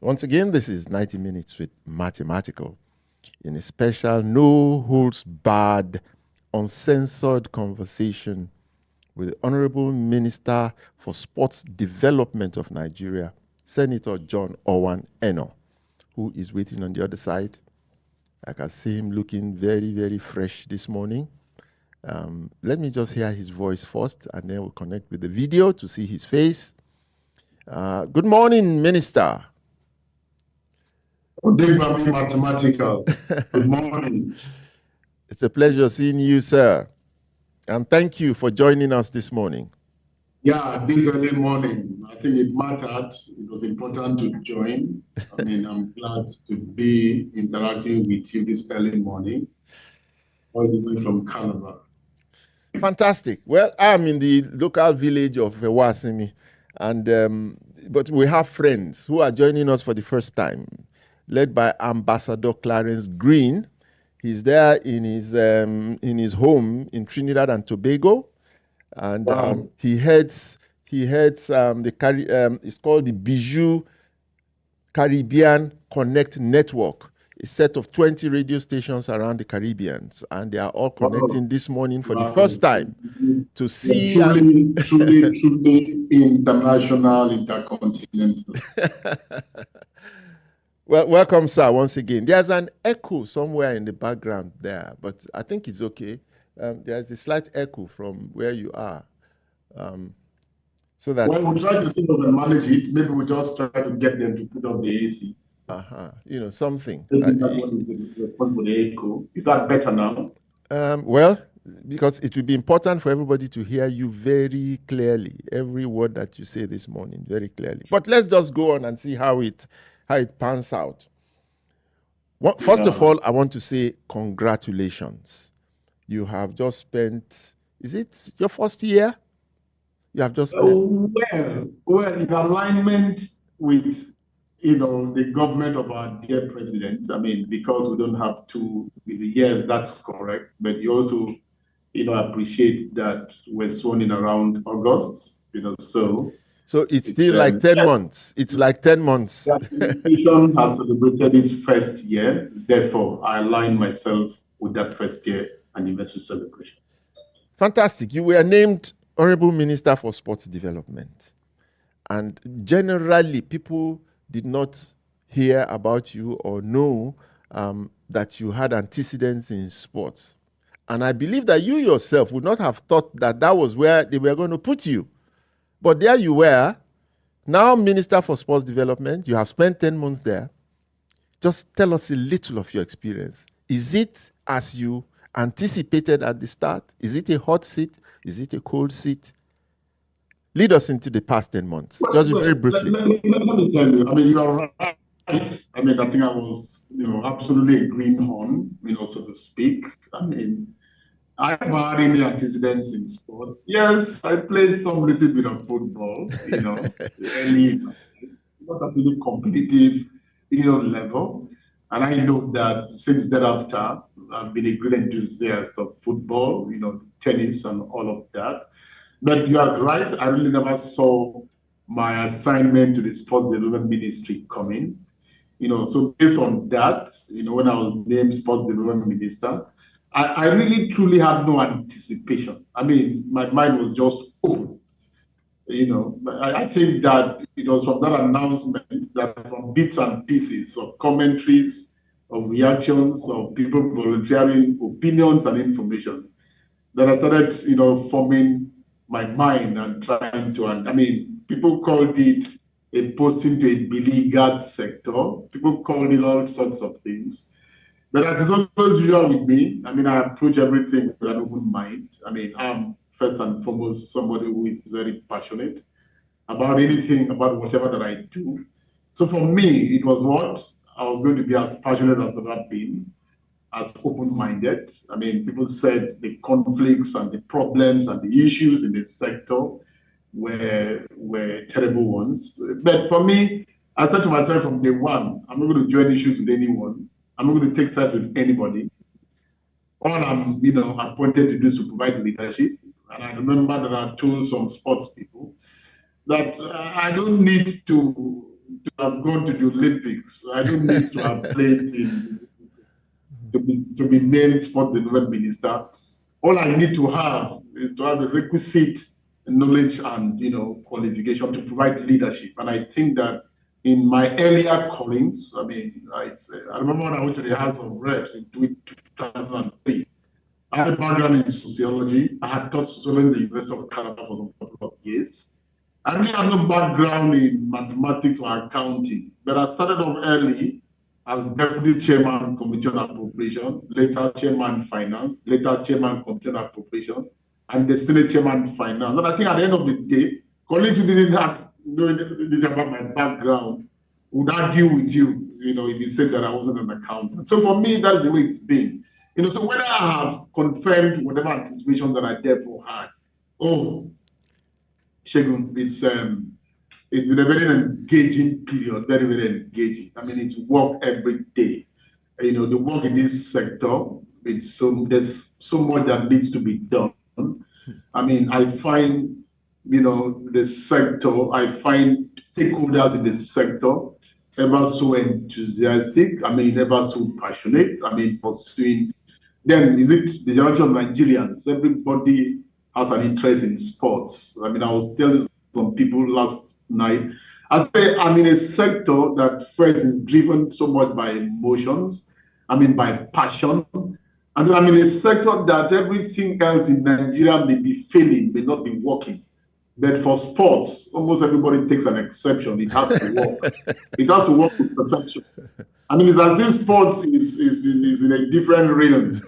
Once again, this is 90 Minutes with Mathematical, in a special no-holds-barred, uncensored conversation with the Honourable Minister for Sports Development of Nigeria, Senator John Owan Eno, who is waiting on the other side. I can see him looking very, very fresh this morning. Let me just hear his voice first, and then we'll connect with the video to see his face. Good morning, Minister. Good day, Mathematical. Good morning. It's a pleasure seeing you, sir. And thank you for joining us this morning. Yeah, this early morning, I think it mattered. It was important to join. I'm glad to be interacting with you this early morning, all the way from Calabar. Fantastic. Well, I'm in the local village of Wasimi, and but we have friends who are joining us for the first time, led by Ambassador Clarence Green. He's there in his home in Trinidad and Tobago, and Wow. he heads it's called the Bijou Caribbean Connect Network, a set of 20 radio stations around the Caribbean, and they are all connecting this morning for the first time to see. Truly international, intercontinental. Well, welcome, sir, once again. There's an echo somewhere in the background there, but I think it's okay. There's a slight echo from where you are. So that we'll try to see if we can manage it. Maybe we'll just try to get them to put up the AC. Something. Maybe that one is responsible for the echo. Is that better now? Well, because it will be important for everybody to hear you very clearly, every word that you say this morning, very clearly. But let's just go on and see how it pans out. First of all, I want to say congratulations. You have just spent, is it your first year? You have just spent... Well, in alignment with, the government of our dear president, because we don't have 2 years, that's correct. But you also, appreciate that we're sworn in around August, So it's still like 10 months. It's like 10 months. The administration has celebrated its first year. Therefore, I align myself with that first year anniversary celebration. Fantastic. You were named Honourable Minister for Sports Development. And generally, people did not hear about you or know that you had antecedents in sports. And I believe that you yourself would not have thought that that was where they were going to put you. But there you were, now Minister for Sports Development. You have spent 10 months there. Just tell us a little of your experience. Is it as you anticipated at the start? Is it a hot seat? Is it a cold seat? Lead us into the past 10 months, just very briefly. Let me tell you, you're right. I think I was, absolutely a greenhorn, so to speak. I have had any antecedents in sports. Yes, I played some little bit of football, early, not at really competitive, level. And I know that since thereafter, I've been a great enthusiast of football, tennis and all of that. But you are right, I really never saw my assignment to the Sports Development Ministry coming. So based on that, when I was named Sports Development Minister, I really truly had no anticipation. My mind was just open. I think that it was from that announcement, that from bits and pieces of commentaries, of reactions, of people volunteering opinions and information, that I started, forming my mind and trying to, people called it a posting to a beleaguered sector. People called it all sorts of things. But as is always usual with me, I approach everything with an open mind. I'm first and foremost somebody who is very passionate about anything, about whatever that I do. So for me, it was what I was going to be as passionate as I've been, as open-minded. People said the conflicts and the problems and the issues in the sector were terrible ones. But for me, I said to myself from day one, I'm not going to join issues with anyone. I'm not going to take sides with anybody. All I'm, appointed to do is to provide leadership. And I remember that I told some sports people that I don't need to to have gone to the Olympics. I don't need to have played in to be named sports development minister. All I need to have is to have the requisite knowledge and qualification to provide leadership. And I think that in my earlier callings, I remember when I went to the House of Reps in 2003. I had a background in sociology. I had taught sociology in the University of Canada for some couple of years. I really have no background in mathematics or accounting, but I started off early as deputy chairman committee on appropriation, later chairman finance, later chairman committee on appropriation, and the senate chairman finance. And I think at the end of the day, colleagues who didn't have know anything about my background would argue with you, if you said that I wasn't an accountant. So for me, that's the way it's been. So whether I have confirmed whatever anticipation that I therefore had, Shegun, it's been a very engaging period, very, very engaging. It's work every day. The work in this sector, there's so much that needs to be done. I find, the sector, I find stakeholders in the sector ever so enthusiastic, ever so passionate, pursuing. Then is it the generation of Nigerians? Everybody has an interest in sports. I was telling some people last night, I say I'm in a sector that first is driven so much by emotions, by passion. And I'm in a sector that everything else in Nigeria may be failing, may not be working. But for sports, almost everybody takes an exception. It has to work. It has to work with perfection. It's as if sports is in a different realm,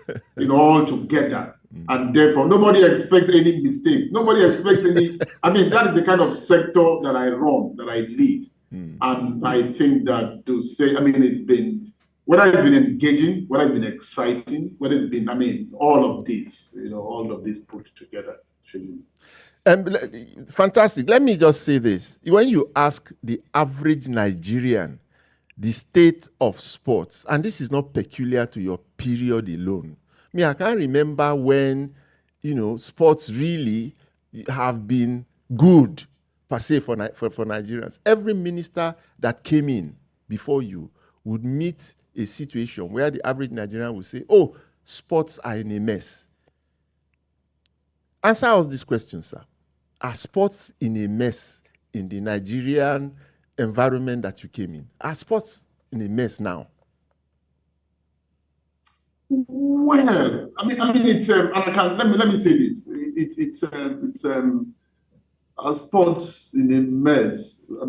altogether. And therefore, nobody expects any mistake. Nobody expects any. That is the kind of sector that I run, that I lead. And I think that to say, it's been, whether it's been engaging, whether it's been exciting, whether it's been, all of this, all of this put together. Fantastic. Let me just say this. When you ask the average Nigerian the state of sports, and this is not peculiar to your period alone. I can't remember when, sports really have been good, per se, for Nigerians. Every minister that came in before you would meet a situation where the average Nigerian would say, sports are in a mess. Answer us this question, sir. Are sports in a mess in the Nigerian environment that you came in? Are sports in a mess now? Well, it's and I can let me say this. It's sports in a mess. I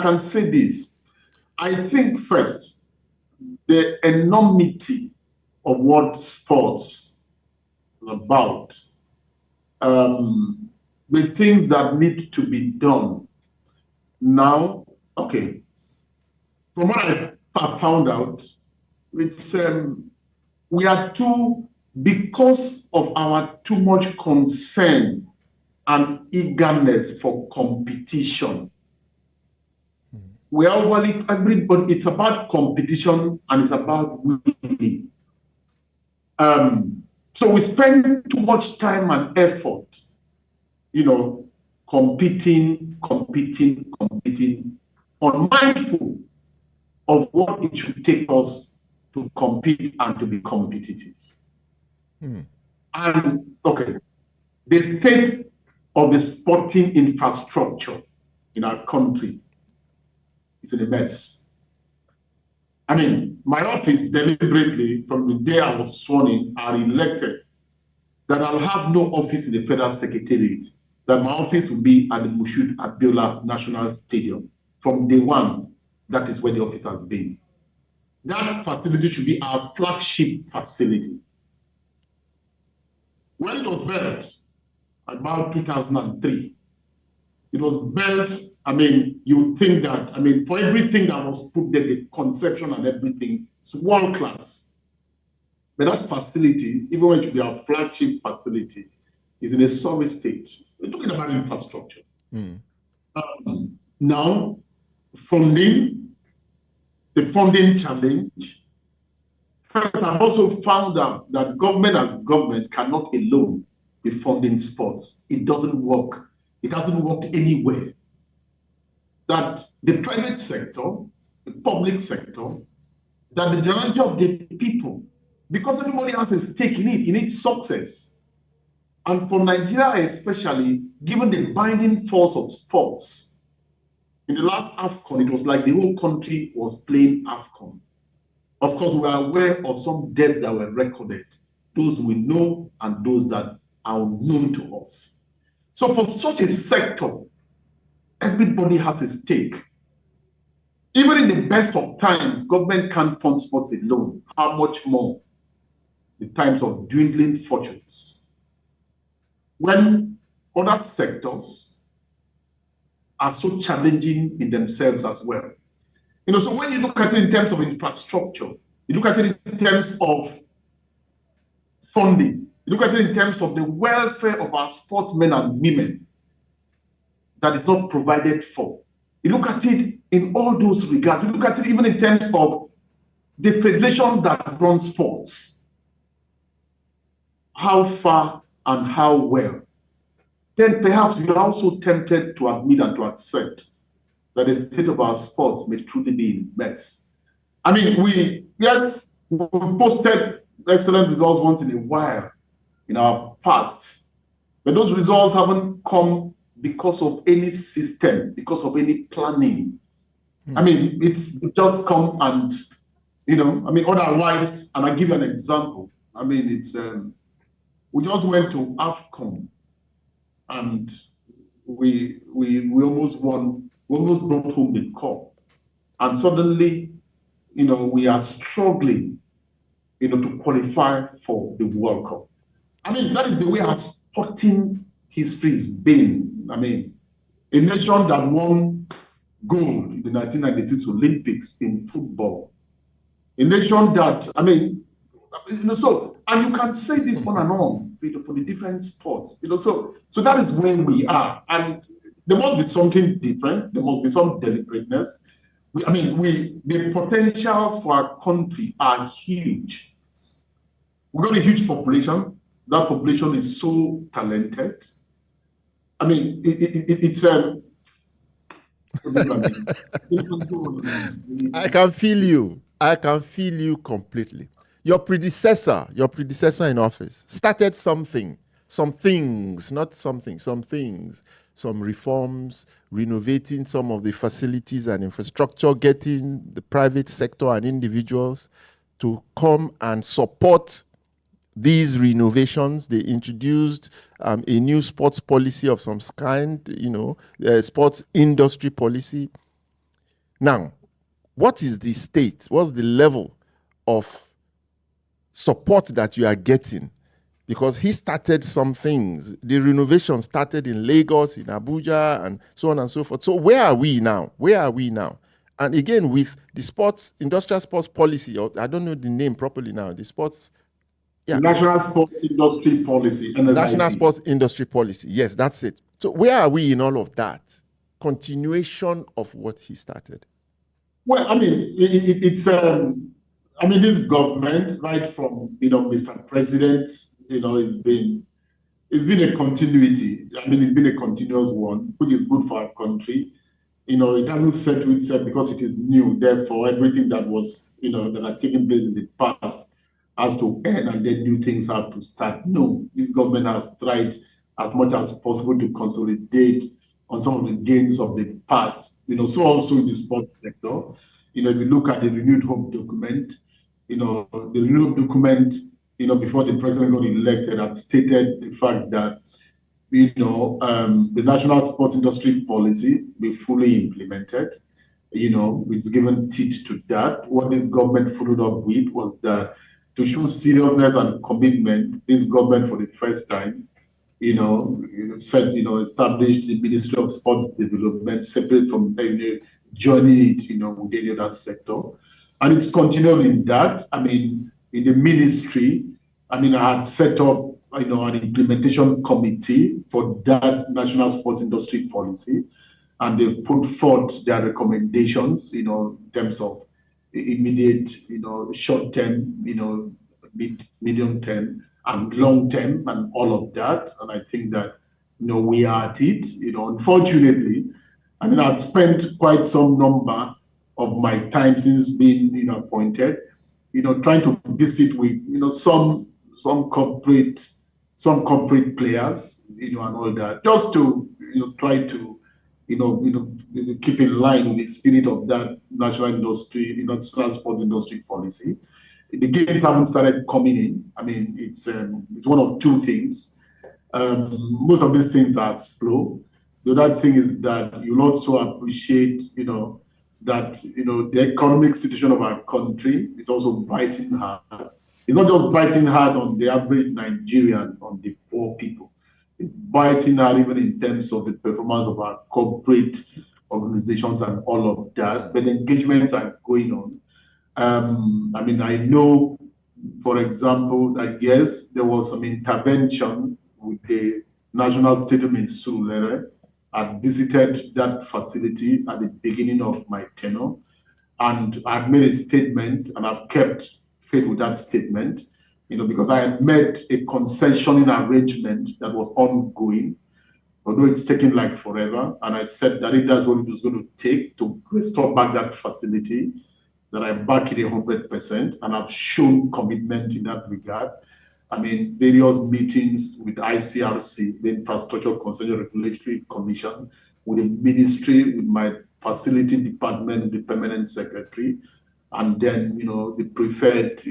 can say this. I think first, the enormity of what sports is about, the things that need to be done. Now, okay, from what I found out, it's we are because of our too much concern and eagerness for competition. We are overly everybody. It's about competition and it's about winning. So we spend too much time and effort, competing, unmindful of what it should take us to compete and to be competitive. And okay, the state of the sporting infrastructure in our country is in a mess. My office deliberately, from the day I was sworn in, are elected, that I'll have no office in the Federal Secretariat, that my office will be at the Moshood Abiola National Stadium. From day one, that is where the office has been. That facility should be our flagship facility. When it was built, about 2003, it was built, you think that, for everything that was put there, the conception and everything, it's world class. But that facility, even when it should be our flagship facility, is in a sorry state. We're talking about infrastructure. Now, the funding challenge. First, I've also found out that government as government cannot alone be funding sports. It doesn't work. It hasn't worked anywhere. that the private sector, the public sector, that the generality of the people, because everybody has a stake in its success. And for Nigeria especially, given the binding force of sports, in the last AFCON, it was like the whole country was playing AFCON. Of course, we are aware of some deaths that were recorded, those we know and those that are unknown to us. So for such a sector, everybody has a stake. Even in the best of times, government can't fund sports alone. How much more in times of dwindling fortunes? When other sectors are so challenging in themselves as well. So when you look at it in terms of infrastructure, you look at it in terms of funding, you look at it in terms of the welfare of our sportsmen and women that is not provided for. You look at it in all those regards. You look at it even in terms of the federations that run sports. How far and how well. Then perhaps we are also tempted to admit and to accept that the state of our sports may truly be in mess. I mean, we posted excellent results once in a while in our past, but those results haven't come because of any system, because of any planning. I mean, it's just come and, otherwise, and I'll give you an example. I mean, it's, we just went to AFCON and we almost won, we almost brought home the cup. And suddenly, we are struggling, to qualify for the World Cup. I mean, that is the way our sporting history has been. I mean, a nation that won gold in the 1996 Olympics in football. A nation that, so, and you can say this on and on for the different sports, so that is where we are. And there must be something different. There must be some deliberateness. The potentials for our country are huge. We've got a huge population. That population is so talented. I mean, it's I can feel you. I can feel you completely. Your predecessor in office started some things, some reforms, renovating some of the facilities and infrastructure, getting the private sector and individuals to come and support these renovations. They introduced a new sports policy of some kind, sports industry policy. Now, what is the state? What's the level of support that you are getting? Because he started some things. The renovation started in Lagos, in Abuja, and so on and so forth. So where are we now? And again, with the industrial sports policy, or I don't know the name properly now, the sports... Yeah. National Sports Industry Policy. National Sports Industry Policy. Yes, that's it. So where are we in all of that? Continuation of what he started. Well, I mean, this government, right from, Mr. President, it's been a continuity. I mean, it's been a continuous one, which is good for our country. It doesn't settle itself because it is new. Therefore, everything that was, that had taken place in the past has to end, and then new things have to start. No, this government has tried as much as possible to consolidate on some of the gains of the past. So also in the sports sector, if you look at the renewed hope document, the renewed document, before the president got elected, had stated the fact that, the national sports industry policy be fully implemented. It's given teeth to that. What this government followed up with was that to show seriousness and commitment, this government for the first time, established the Ministry of Sports Development separate from joining it, with any other sector. And it's continued in that. I mean, in the ministry, I had set up, an implementation committee for that national sports industry policy. And they've put forth their recommendations, in terms of immediate, short term, medium term, and long term, and all of that. And I think that, we are at it. Unfortunately, And then I've spent quite some number of my time since being appointed, trying to visit with some corporate players, and all that, just to try to keep in line with the spirit of that national sports industry policy. The gains haven't started coming in. I mean, it's one of two things. Most of these things are slow. The other thing is that you'll also appreciate, that the economic situation of our country is also biting hard. It's not just biting hard on the average Nigerian, on the poor people. It's biting hard even in terms of the performance of our corporate organizations and all of that. But engagements are going on. I mean, I know, for example, that yes, there was some intervention with the National Stadium in Surulere. I visited that facility at the beginning of my tenure, and I've made a statement, and I've kept faith with that statement, because I had made a concessioning arrangement that was ongoing, although it's taken like forever. And I said that if that's what it was going to take to restore back that facility, that I back it 100%, and I've shown commitment in that regard. I mean, various meetings with ICRC, the Infrastructure Concession Regulatory Commission, with the ministry, with my facility department, the permanent secretary, and then, the preferred,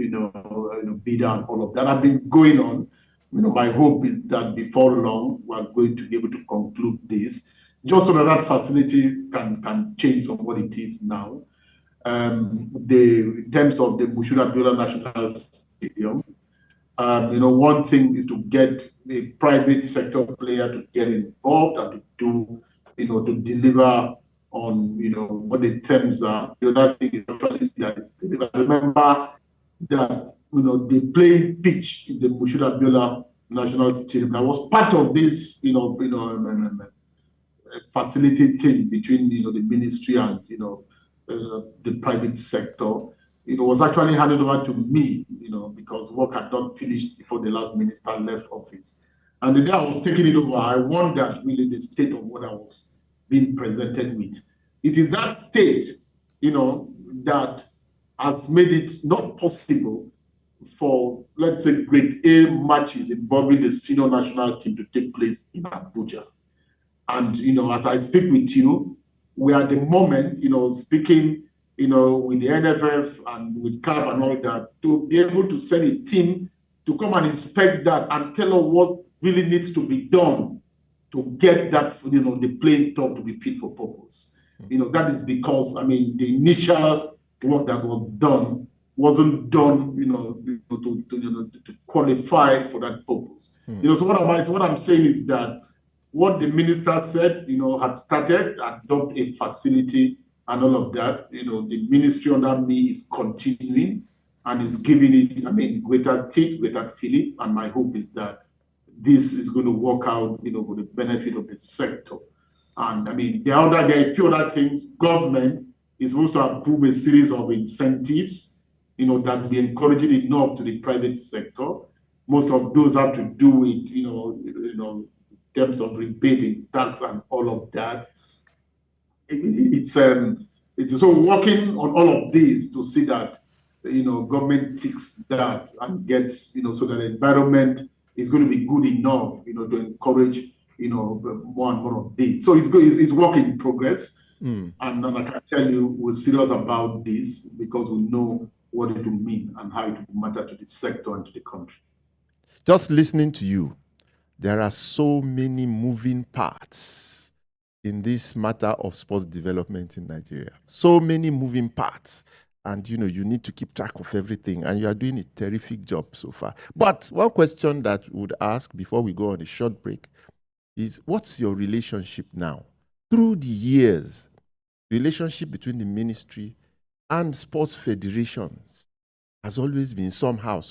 bidder and all of that have been going on. My hope is that before long, we're going to be able to conclude this, just so that that facility can change from what it is now. In terms of the Moshood Abiola National Stadium, one thing is to get a private sector player to get involved and to do, to deliver on, what the terms are. The other thing is actually that it's delivered. Remember that, the playing pitch in the Moshood Abiola National Stadium that was part of this, facility thing between, the ministry and, the private sector. It was actually handed over to me, because work had not finished before the last minister left office. And the day I was taking it over, I wondered really the state of what I was being presented with. It is that state, that has made it not possible for, let's say, grade A matches involving the senior national team to take place in Abuja. And, as I speak with you, we are at the moment, speaking, with the NFF and with CAF and all that, to be able to send a team to come and inspect that and tell us what really needs to be done to get that, the playing top to be fit for purpose. That is because, I mean, the initial work that was done wasn't done, to qualify for that purpose. So what I'm saying is that what the minister said, had started, adopt a facility and all of that, the ministry under me is continuing and is giving it, I mean, greater teeth, greater feeling. And my hope is that this is going to work out, for the benefit of the sector. And I mean, there are a few other things. Government is supposed to approve a series of incentives, that will be encouraging enough to the private sector. Most of those have to do with, in terms of rebating tax and all of that. It's so working on all of these to see that government takes that and gets so that the environment is going to be good enough to encourage more and more of this. So it's work in progress, and then I can tell you we're serious about this because we know what it will mean and how it will matter to the sector and to the country. Just listening to you, there are so many moving parts in this matter of sports development in Nigeria. So many moving parts. And you need to keep track of everything. And you are doing a terrific job so far. But one question that we would ask before we go on a short break is, what's your relationship now? Through the years, relationship between the ministry and sports federations has always been somehow.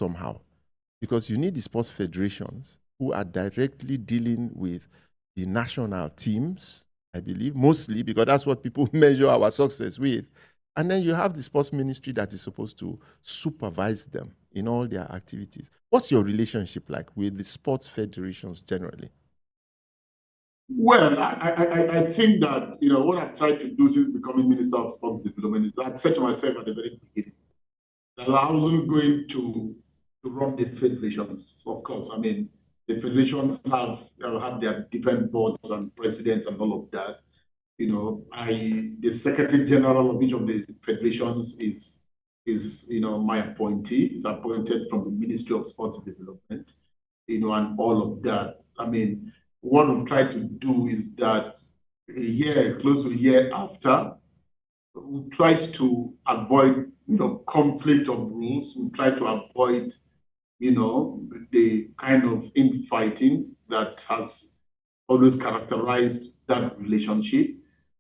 Because you need the sports federations who are directly dealing with the national teams, I believe, mostly, because that's what people measure our success with. And then you have the sports ministry that is supposed to supervise them in all their activities. What's your relationship like with the sports federations generally? Well, I think that, what I've tried to do since becoming Minister of Sports Development is I said to myself at the very beginning that I wasn't going to run the federations. Of course, I mean, the federations have their different boards and presidents and all of that. The Secretary General of each of the federations is my appointee. Is appointed from the Ministry of Sports Development, and all of that. I mean, what we've tried to do is that close to a year after, we've tried to avoid, conflict of rules. We've tried to avoid, the kind of infighting that has always characterized that relationship.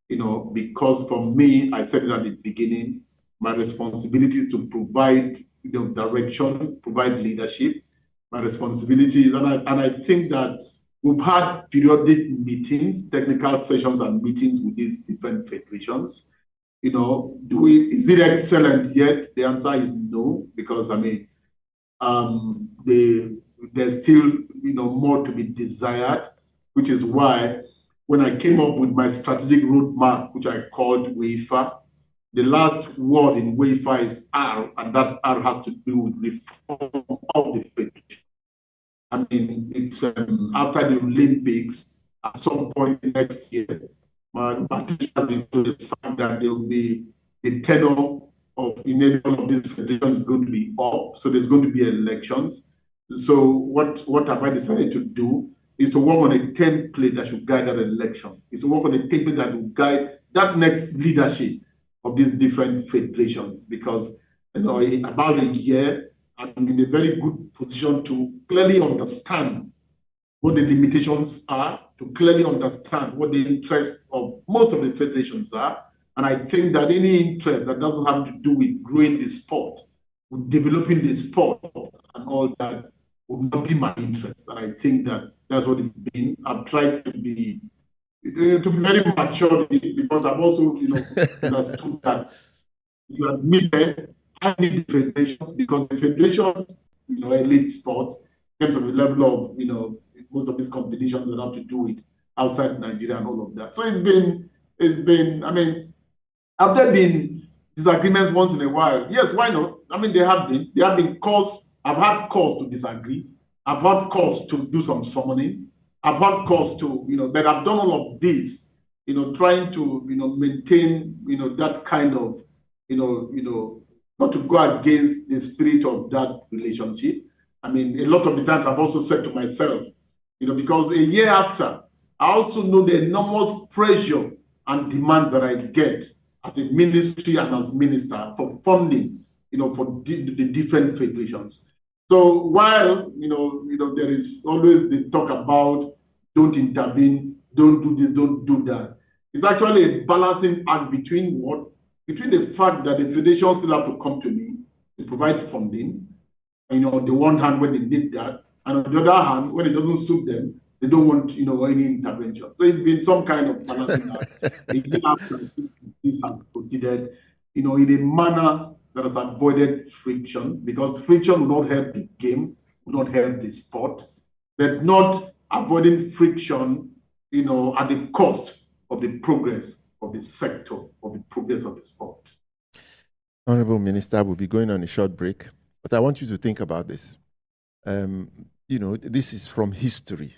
Because for me, I said it at the beginning, my responsibility is to provide, direction, provide leadership. My responsibility is, and I think that we've had periodic meetings, technical sessions and meetings with these different federations. Is it excellent yet? The answer is no, because I mean, there's still more to be desired, which is why when I came up with my strategic roadmap, which I called WAFA, the last word in WAFA is R, and that R has to do with reform of the federation. I mean, it's after the Olympics, at some point next year, my party has been to the fact that there will be the tenure of all of these federations is going to be up. So there's going to be elections. So what have I decided to do is to work on a template that should guide that election. Is to work on a template that will guide that next leadership of these different federations. Because about a year, I'm in a very good position to clearly understand what the limitations are, to clearly understand what the interests of most of the federations are. And I think that any interest that doesn't have to do with growing the sport, with developing the sport and all that would not be my interest. And I think that that's what it's been. I've tried to be very mature because I've also understood that you admitted I need the federations because the federations, elite sports, in terms of the level of, most of these competitions that have to do with outside Nigeria and all of that. So it's been, I mean, have there been disagreements once in a while? Yes, why not? I mean, there have been cause, I've had cause to disagree. I've had cause to do some summoning. I've had cause to, but I've done all of this, trying to, maintain, that kind of, not to go against the spirit of that relationship. I mean, a lot of the times I've also said to myself, because a year after, I also know the enormous pressure and demands that I get as a ministry and as minister for funding, for the different federations. So while, there is always the talk about don't intervene, don't do this, don't do that. It's actually a balancing act between what? Between the fact that the federations still have to come to me to provide funding, on the one hand when they need that, and on the other hand, when it doesn't suit them, they don't want, any intervention. So it's been some kind of balancing act. Even after this has proceeded, in a manner that has avoided friction, because friction will not help the game, will not help the sport, but not avoiding friction, at the cost of the progress of the sector, of the progress of the sport. Honourable Minister, we'll be going on a short break, but I want you to think about this. This is from history.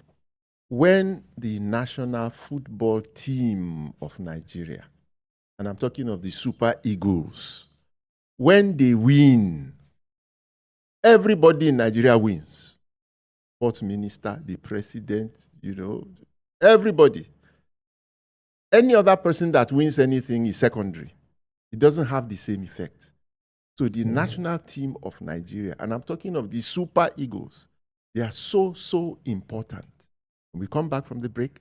When the national football team of Nigeria, and I'm talking of the Super Eagles, when they win, everybody in Nigeria wins. Sports minister, the president, everybody. Any other person that wins anything is secondary. It doesn't have the same effect. So the national team of Nigeria, and I'm talking of the Super Eagles, they are so important. When we come back from the break,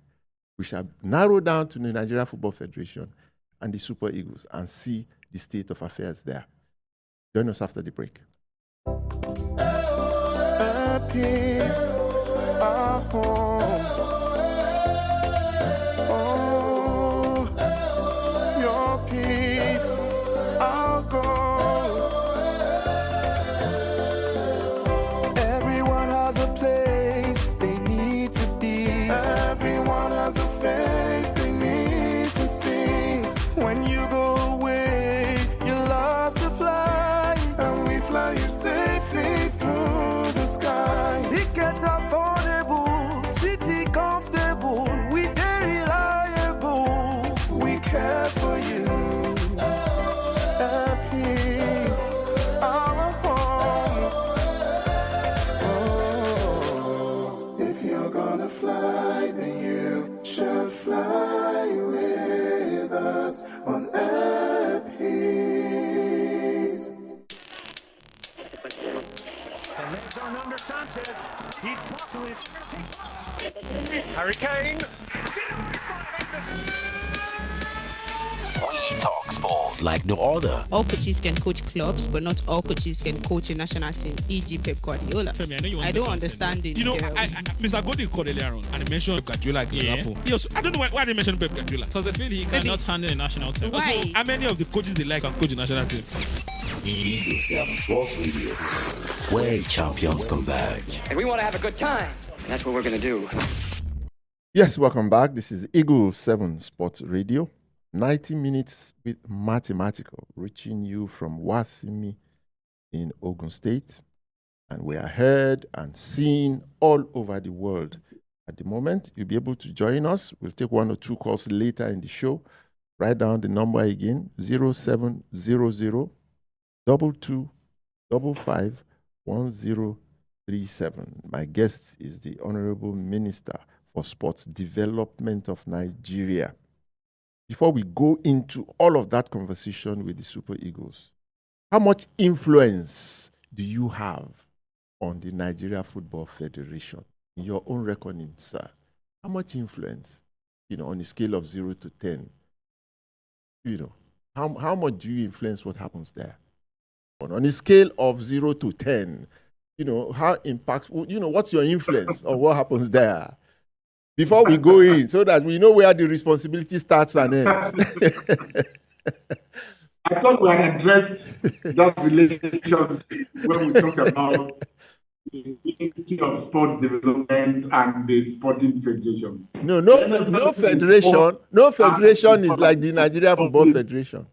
we shall narrow down to the Nigeria Football Federation and the Super Eagles and see the state of affairs there. Join us after the break. Everyone has a place they need to be. Everyone has a Harry Kane. We talk sports like no other. All coaches can coach clubs, but not all coaches can coach a national team, e.g. Pep Guardiola. Femi, I don't understand it. You know, Mr. Godi called earlier on and he mentioned Pep Guardiola like example. Yes, I don't know why they mentioned Pep Guardiola. Because I feel he cannot handle a national team. Why? Also, how many of the coaches they like can coach the national team? Eagle 7 Sports Radio, where champions converge. And we want to have a good time. And that's what we're going to do. Yes, welcome back. This is Eagle 7 Sports Radio. 90 minutes with mathematical, reaching you from Wasimi in Ogun State. And we are heard and seen all over the world. At the moment, you'll be able to join us. We'll take one or two calls later in the show. Write down the number again, 0700 2255 1037. My guest is the Honourable Minister for Sports Development of Nigeria. Before we go into all of that conversation with the Super Eagles, how much influence do you have on the Nigeria Football Federation? In your own reckoning, sir, how much influence, on a scale of 0 to 10, how much do you influence what happens there? On a scale of 0 to 10, how impactful, what's your influence on what happens there? Before we go in, so that we know where the responsibility starts and ends. I thought we had addressed that relationship when we talk about the Institute of Sports Development and the sporting federations. No federation. No federation is like the Nigeria Football Federation.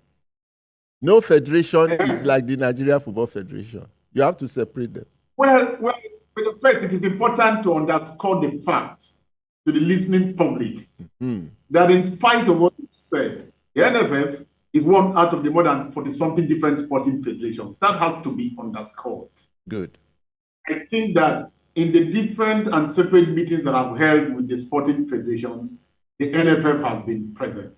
No federation is like the Nigeria Football Federation. You have to separate them. Well, first, it is important to underscore the fact to the listening public that in spite of what you said, the NFF is one out of the more than 40-something different sporting federations. That has to be underscored. Good. I think that in the different and separate meetings that I've held with the sporting federations, the NFF has been present.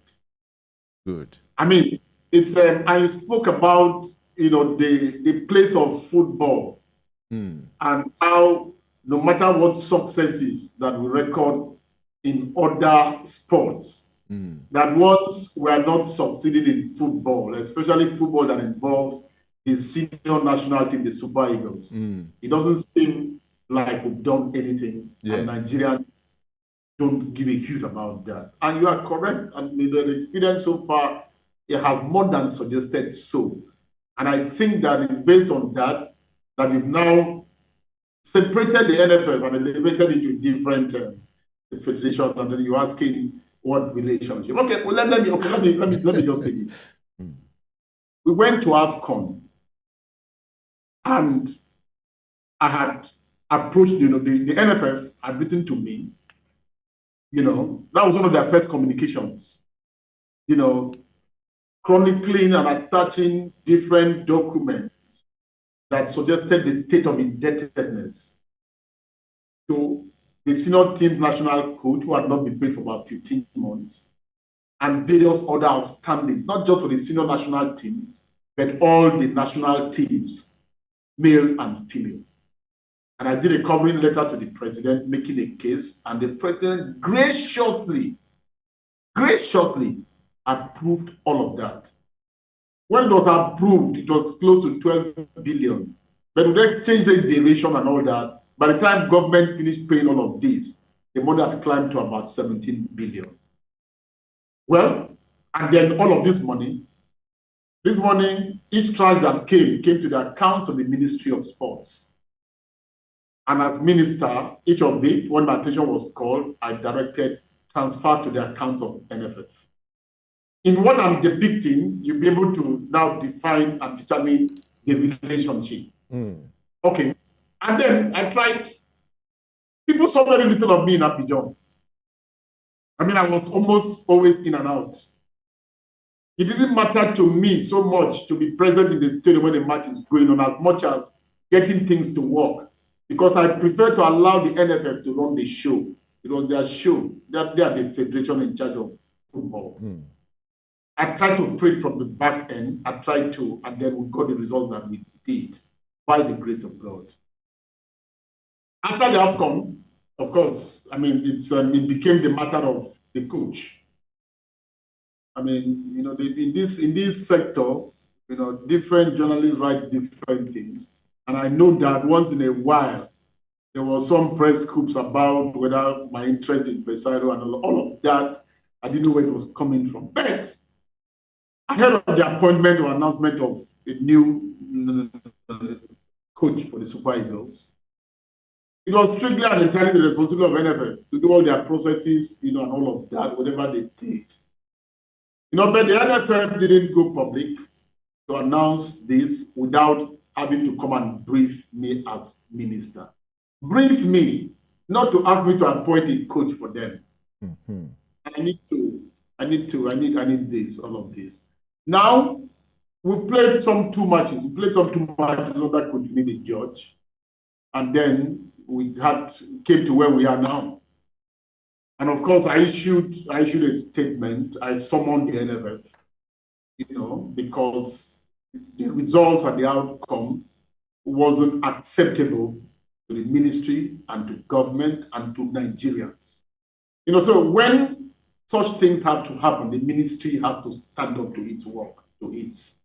Good. I mean, it's I spoke about the place of football and how no matter what successes that we record in other sports, that once we are not succeeding in football, especially football that involves the senior national team, the Super Eagles, it doesn't seem like we've done anything, and Nigerians don't give a hoot about that. And you are correct. And the experience so far, it has more than suggested so. And I think that it's based on that we've now separated the NFF and elevated into different federations, and then you're asking what relationship. Okay, well, let me just say this. We went to AFCON, and I had approached, the NFF had written to me, that was one of their first communications, chronicling and attaching different documents that suggested the state of indebtedness to the senior team national coach who had not been paid for about 15 months, and various other outstandings, not just for the senior national team, but all the national teams, male and female. And I did a covering letter to the president making a case, and the president graciously approved all of that. When it was approved, it was close to 12 billion. But with exchange rate variation and all that, by the time government finished paying all of this, the money had climbed to about 17 billion. Well, and then all of this money, each tranche that came to the accounts of the Ministry of Sports. And as minister, each of it, when my attention was called, I directed transfer to the accounts of NFF. In what I'm depicting, you'll be able to now define and determine the relationship. Okay. And then I tried, people saw very little of me in Abidjan. I mean, I was almost always in and out. It didn't matter to me so much to be present in the stadium when the match is going on as much as getting things to work, because I prefer to allow the NFF to run the show. It was their show. They are the federation in charge of football. I tried to pray from the back end. I tried to, and then we got the results that we did by the grace of God. After the AFCON, of course, I mean, it became the matter of the coach. I mean, you know, in this sector, you know, different journalists write different things. And I know that once in a while, there was some press scoops about whether my interest in Pesairo and all of that. I didn't know where it was coming from. But ahead of the appointment or announcement of a new coach for the Super Eagles, it was strictly and entirely the responsibility of NFF to do all their processes, you know, and all of that, whatever they did. You know, but the NFF didn't go public to announce this without having to come and brief me as minister. Brief me, not to ask me to appoint a coach for them. Mm-hmm. I need this, all of this. Now, we played some two matches. We played some two matches under Coach Finidi Gèorge, and then we came to where we are now. And of course, I issued a statement. I summoned the NFF, you know, because the results and the outcome wasn't acceptable to the ministry and to government and to Nigerians. You know, so when such things have to happen, the ministry has to stand up to its work, to its.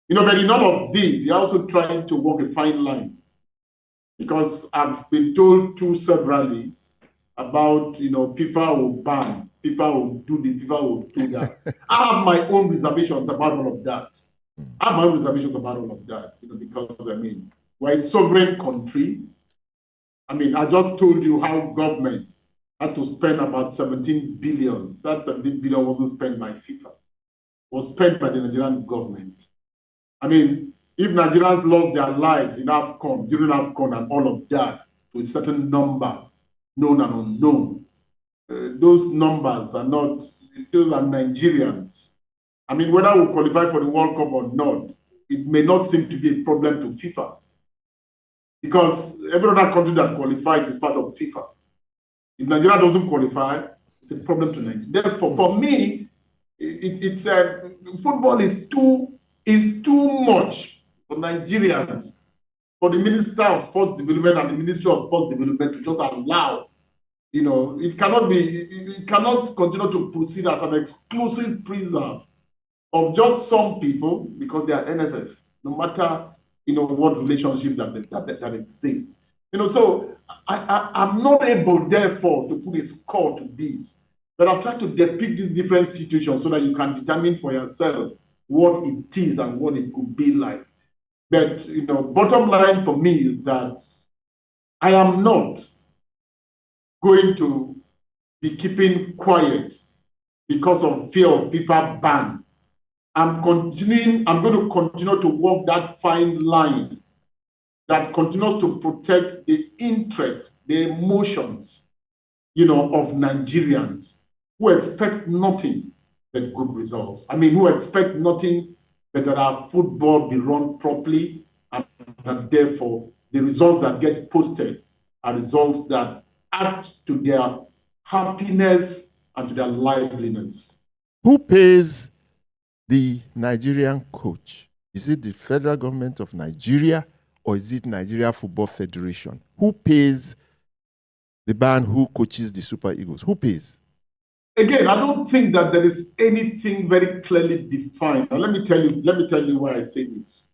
You know, but in all of this, you're also trying to walk a fine line. Because I've been told too severally about, you know, FIFA will ban, FIFA will do this, FIFA will do that. I have my own reservations about all of that. You know, because, I mean, we're a sovereign country. I mean, I just told you how government had to spend about 17 billion. That 17 billion wasn't spent by FIFA. It was spent by the Nigerian government. I mean, if Nigerians lost their lives in AFCON, during AFCON and all of that, to a certain number, known and unknown, those numbers are not, those are Nigerians. I mean, whether we qualify for the World Cup or not, it may not seem to be a problem to FIFA. Because every other country that qualifies is part of FIFA. If Nigeria doesn't qualify, it's a problem to Nigeria. Therefore, for me, football is too much for Nigerians, for the Minister of Sports Development and the Ministry of Sports Development to just allow. You know, it cannot continue to proceed as an exclusive preserve of just some people because they are NFF, no matter, you know, what relationship that exists. You know, so I'm not able, therefore, to put a score to this, but I'm trying to depict these different situations so that you can determine for yourself what it is and what it could be like. But, you know, bottom line for me is that I am not going to be keeping quiet because of fear of FIFA ban. I'm going to continue to walk that fine line that continues to protect the interest, the emotions, you know, of Nigerians who expect nothing but good results. I mean, who expect nothing but that our football be run properly, and that therefore the results that get posted are results that add to their happiness and to their liveliness. Who pays the Nigerian coach? Is it the federal government of Nigeria or is it Nigeria Football Federation? Who pays the man who coaches the Super Eagles? Who pays? Again, I don't think that there is anything very clearly defined. And let me tell you why I say this.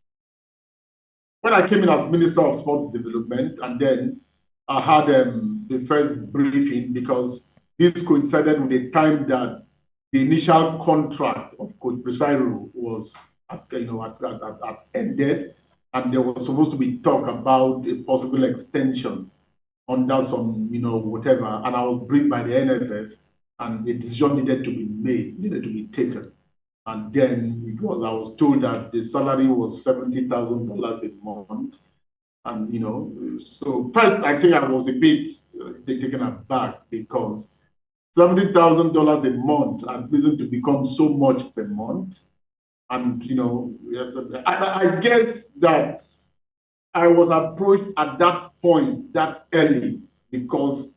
When I came in as Minister of Sports Development, and then I had the first briefing, because this coincided with the time that the initial contract of Coach Pesairo was ended, and there was supposed to be talk about a possible extension under some, you know, whatever. And I was briefed by the NFF, and a decision needed to be made, needed to be taken. And then I was told that the salary was $70,000 a month. And, you know, so first I think I was a bit taken aback, because $70,000 a month had risen to become so much per month. And, you know, I guess that I was approached at that point, that early, because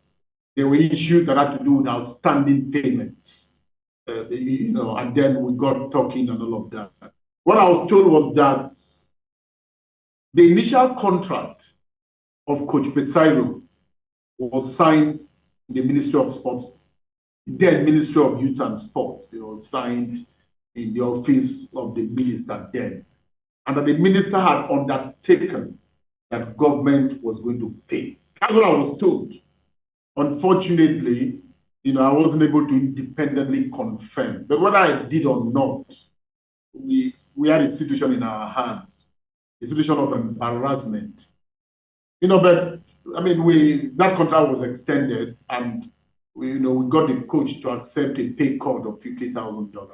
there were issues that had to do with outstanding payments. You know, and then we got talking and all of that. What I was told was that the initial contract of Coach Pesairo was signed in the Ministry of Sports, then Ministry of Youth and Sports. It was signed in the office of the minister then. And that the minister had undertaken that government was going to pay. That's what I was told. Unfortunately, I wasn't able to independently confirm. But whether I did or not, we had a situation in our hands, a situation of embarrassment. But I mean, that contract was extended, and we got the coach to accept a pay cut of $50,000.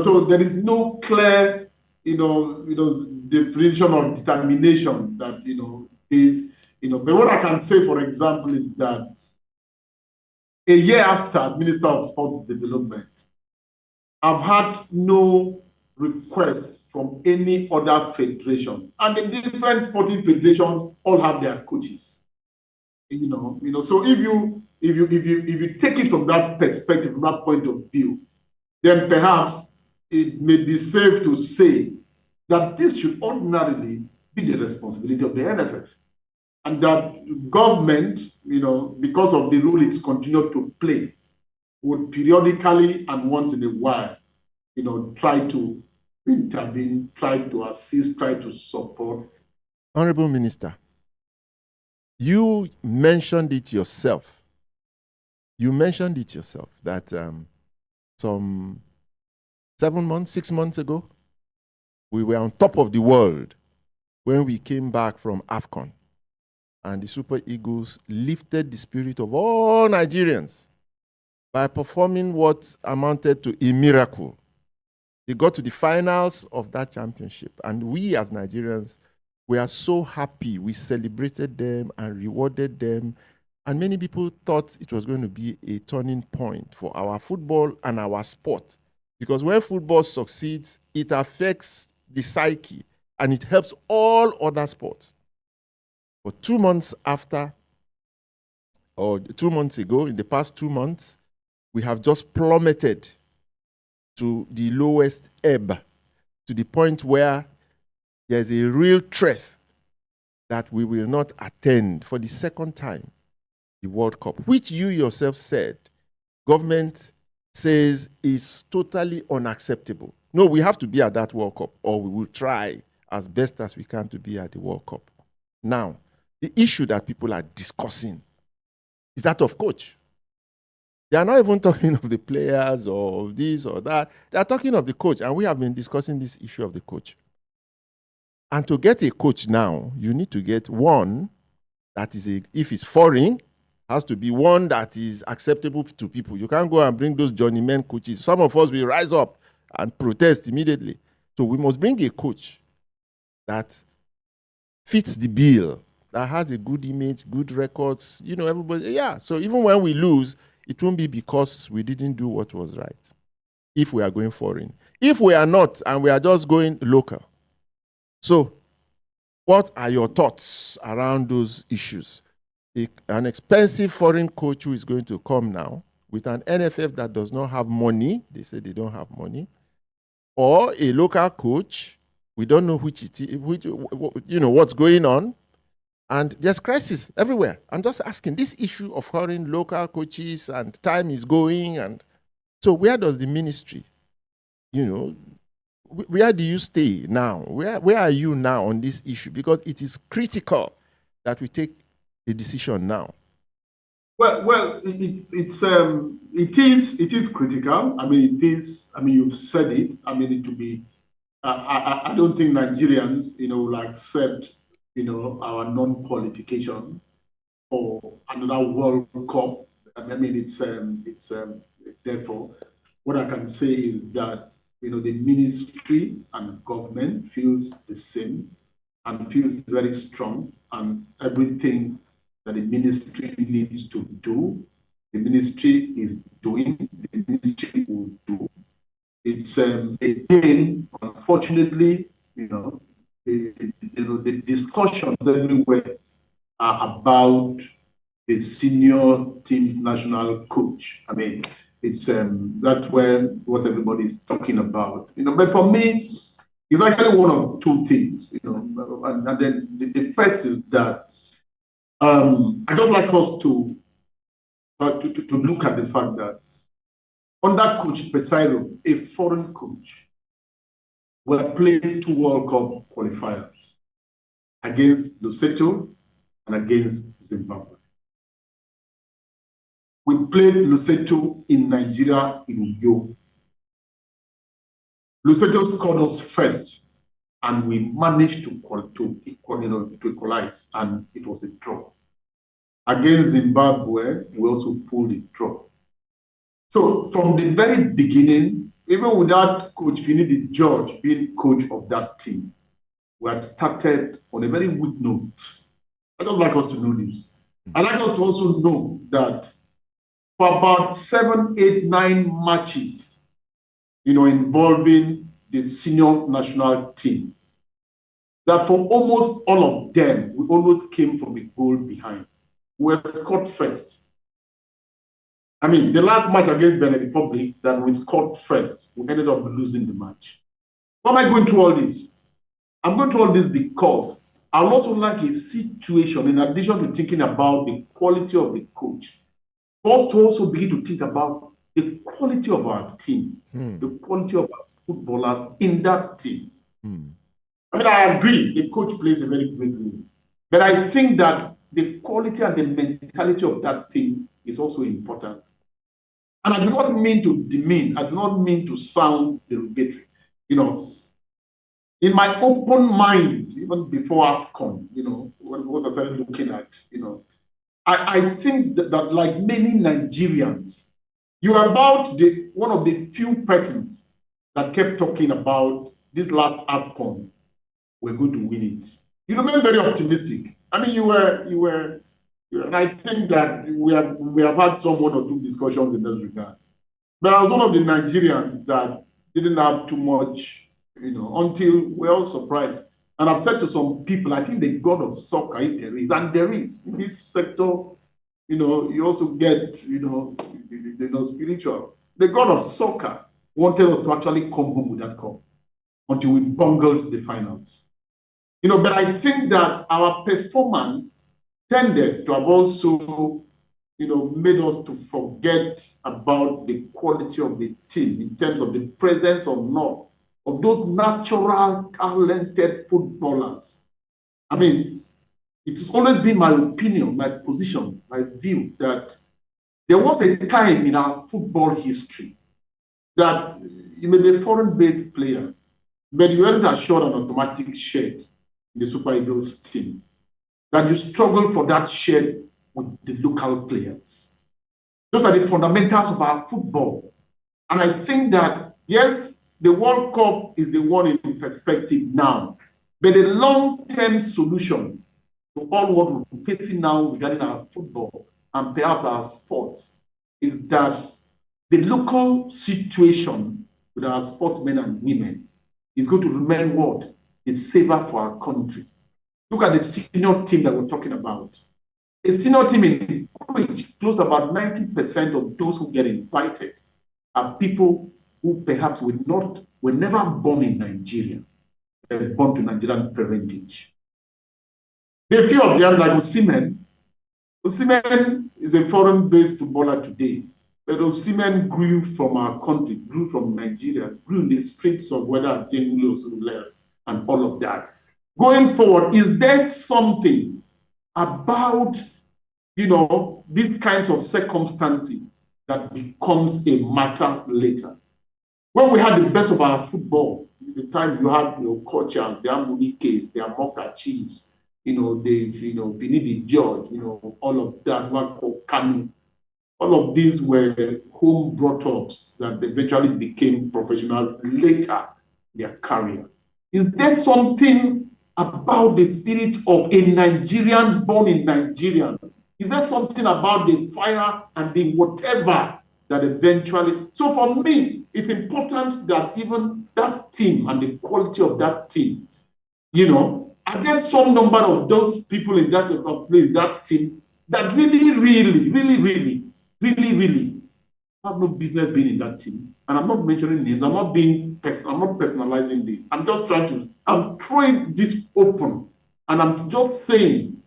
So there is no clear, definition or determination that is, But what I can say, for example, is that a year after, as Minister of Sports Development, I've had no request from any other federation, and the different sporting federations all have their coaches. So if you take it from that perspective, from that point of view, then perhaps it may be safe to say that this should ordinarily be the responsibility of the NFF, and that government, because of the role it's continued to play, would periodically and once in a while, try to intervene, try to assist, try to support. Honourable Minister, you mentioned it yourself. That some 6 months ago, we were on top of the world when we came back from AFCON. And the Super Eagles lifted the spirit of all Nigerians by performing what amounted to a miracle. They got to the finals of that championship. And we as Nigerians, we are so happy. We celebrated them and rewarded them. And many people thought it was going to be a turning point for our football and our sport. Because when football succeeds, it affects the psyche and it helps all other sports. But 2 months after, or 2 months ago, in the past 2 months, we have just plummeted to the lowest ebb, to the point where there's a real threat that we will not attend for the second time the World Cup, which you yourself said, government says is totally unacceptable. No, we have to be at that World Cup, or we will try as best as we can to be at the World Cup. Now, the issue that people are discussing is that of coach. They are not even talking of the players or this or that. They are talking of the coach, and we have been discussing this issue of the coach. And to get a coach now, you need to get one that is, if it's foreign, has to be one that is acceptable to people. You can't go and bring those journeyman coaches. Some of us will rise up and protest immediately. So we must bring a coach that fits the bill, that has a good image, good records, everybody. Yeah, so even when we lose, it won't be because we didn't do what was right, if we are going foreign. If we are not, and we are just going local. So what are your thoughts around those issues? An expensive foreign coach who is going to come now with an NFF that does not have money, they say they don't have money, or a local coach, we don't know which what's going on, and there's crisis everywhere. I'm just asking, this issue of foreign local coaches and time is going, and so where does the ministry, where do you stay now? Where are you now on this issue? Because it is critical that we take a decision now. Well, it is critical. I mean, it is. I mean, you've said it. I mean, it will be. I don't think Nigerians, will accept, our non-qualification for another World Cup. I mean, it's therefore, what I can say is that, the ministry and government feels the same and feels very strong, and everything that the ministry needs to do, the ministry is doing, the ministry will do. It's again, unfortunately, the discussions everywhere are about the senior team's national coach. I mean, it's that's where what everybody is talking about. But for me, it's actually one of two things. And then the first is that I just like us to look at the fact that under Coach Pesairo, a foreign coach, we played 2 World Cup qualifiers against Lesotho and against Zimbabwe. We played Lesotho in Nigeria in Uyo. Lesotho scored us first, and we managed to equalize, and it was a draw. Against Zimbabwe, we also pulled a draw. So from the very beginning, even without Coach Finidi Gèorge being coach of that team, we had started on a very weak note. I don't like us to know this. I like us to also know that for about 7, 8, 9 matches, involving the senior national team, that for almost all of them, we always came from a goal behind. We were scored first. I mean, the last match against Benin Republic that we scored first, we ended up losing the match. Why am I going through all this? I'm going through all this because I would also like a situation, in addition to thinking about the quality of the coach, for us to also begin to think about the quality of our team, the quality of our footballers in that team. I mean, I agree, the coach plays a very great role. But I think that the quality and the mentality of that team is also important. And I do not mean to demean, I do not mean to sound derogatory. In my open mind, even before AFCON, what I started looking at, I think that like many Nigerians, you are about one of the few persons that kept talking about this last AFCON, we're going to win it. You remain very optimistic. I mean, you were, and I think that we have had some 1 or 2 discussions in this regard. But I was one of the Nigerians that didn't have too much, until we're all surprised. And I've said to some people, I think the God of soccer, if there is, and there is in this sector, you also get, spiritual. The God of soccer wanted us to actually come home with that cup until we bungled the finals. But I think that our performance tended to have also, made us to forget about the quality of the team in terms of the presence or not of those natural, talented footballers. I mean, it has always been my opinion, my position, my view that there was a time in our football history that you may be a foreign-based player, but you weren't assured an automatic share in the Super Eagles team, that you struggle for that share with the local players. Those are the fundamentals of our football. And I think that, yes, the World Cup is the one in perspective now, but the long-term solution to all what we're facing now regarding our football and perhaps our sports is that the local situation with our sportsmen and women is going to remain what is safer for our country. Look at the senior team that we're talking about. A senior team in which close about 90% of those who get invited are people who perhaps were never born in Nigeria. They were born to Nigerian parentage. The few of them, like Osimhen. Osimhen is a foreign-based footballer today, but Osimhen grew from our country, grew from Nigeria, grew in the streets of whether Adengule or Surulere and all of that. Going forward, is there something about, these kinds of circumstances that becomes a matter later? When we had the best of our football, the time you had coaches, the Amuniques, the Amokachis, Finidi Gèorge, all of that, Kanu, all of these were home brought ups that eventually became professionals later in their career. Is there something about the spirit of a Nigerian born in Nigeria? Is there something about the fire and the whatever that eventually... So for me, it's important that even that team and the quality of that team, are there some number of those people in that team that really have no business being in that team? And I'm not mentioning names. I'm not personalizing this. I'm just I'm throwing this open, and I'm just saying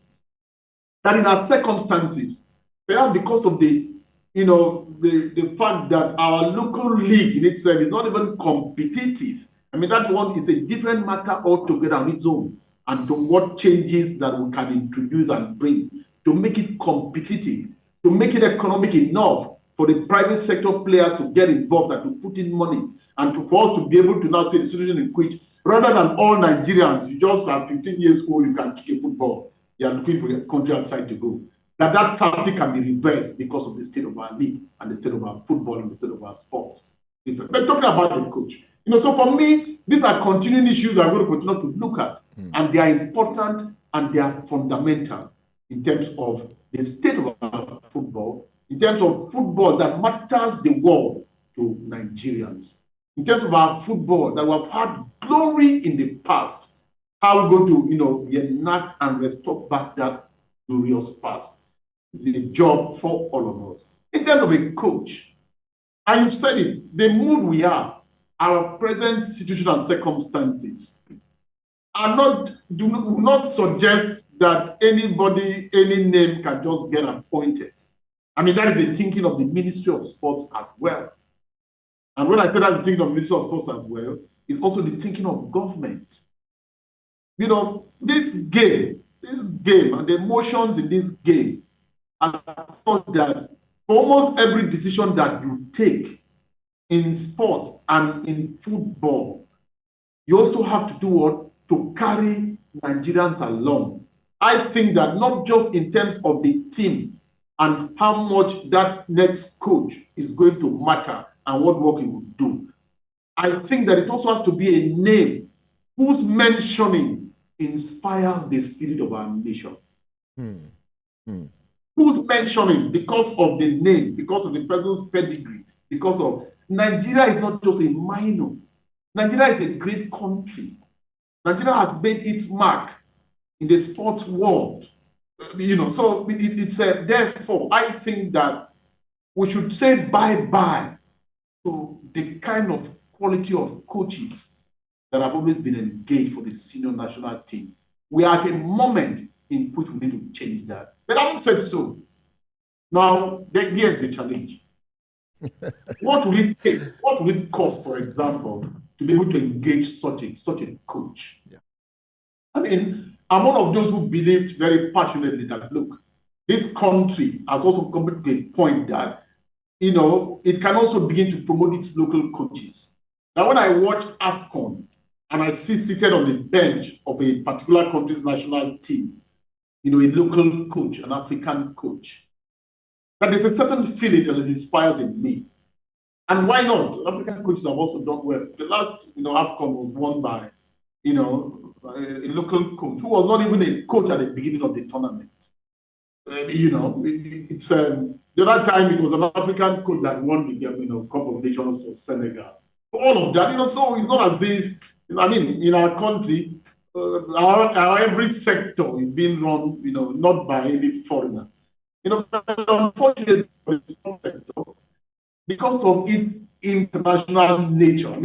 that in our circumstances, perhaps because of the fact that our local league in itself is not even competitive. I mean, that one is a different matter altogether on its own, and to what changes that we can introduce and bring to make it competitive, to make it economic enough for the private sector players to get involved and to put in money, and for us to be able to now say the situation in which, rather than all Nigerians, you just are 15 years old, you can kick a football, you are looking for a country outside to go. That traffic can be reversed because of the state of our league and the state of our football and the state of our sports. But talking about the coach, so for me, these are continuing issues that we're going to continue to look at, and they are important and they are fundamental in terms of the state of our football, in terms of football that matters the world to Nigerians, in terms of our football that we have had glory in the past, how we're going to, reenact and restore back that glorious past. It's a job for all of us. In terms of a coach, and you've said it, the mood we are, our present situation and circumstances do not suggest that anybody, any name can just get appointed. I mean, that is the thinking of the Ministry of Sports as well. And when I say that's the thinking of the Ministry of Sports as well, it's also the thinking of government. This game and the emotions in this game are such that for almost every decision that you take in sports and in football, you also have to do what? To carry Nigerians along. I think that not just in terms of the team and how much that next coach is going to matter and what work he will do. I think that it also has to be a name whose mentioning inspires the spirit of our nation. Who's mentioning because of the name, because of the person's pedigree, because of Nigeria is not just a minor. Nigeria is a great country. Nigeria has made its mark in the sports world. So therefore, I think that we should say bye-bye to the kind of quality of coaches that have always been engaged for the senior national team. We are at a moment in which we need to change that. But having said so, now here's the challenge. What will it take? What will it cost, for example, to be able to engage such a coach? Yeah. I mean, I'm one of those who believed very passionately that, look, this country has also come to a point that, it can also begin to promote its local coaches. Now, when I watch AFCON and I see seated on the bench of a particular country's national team, a local coach, an African coach, that there's a certain feeling that it inspires in me. And why not? African coaches have also done well. The last, AFCON was won by, a local coach who was not even a coach at the beginning of the tournament. It's the other time it was an African coach that won the Cup of Nations for Senegal. All of that, so it's not as if, in our country, our every sector is being run, not by any foreigner. But unfortunately, for the sports sector, because of its international nature,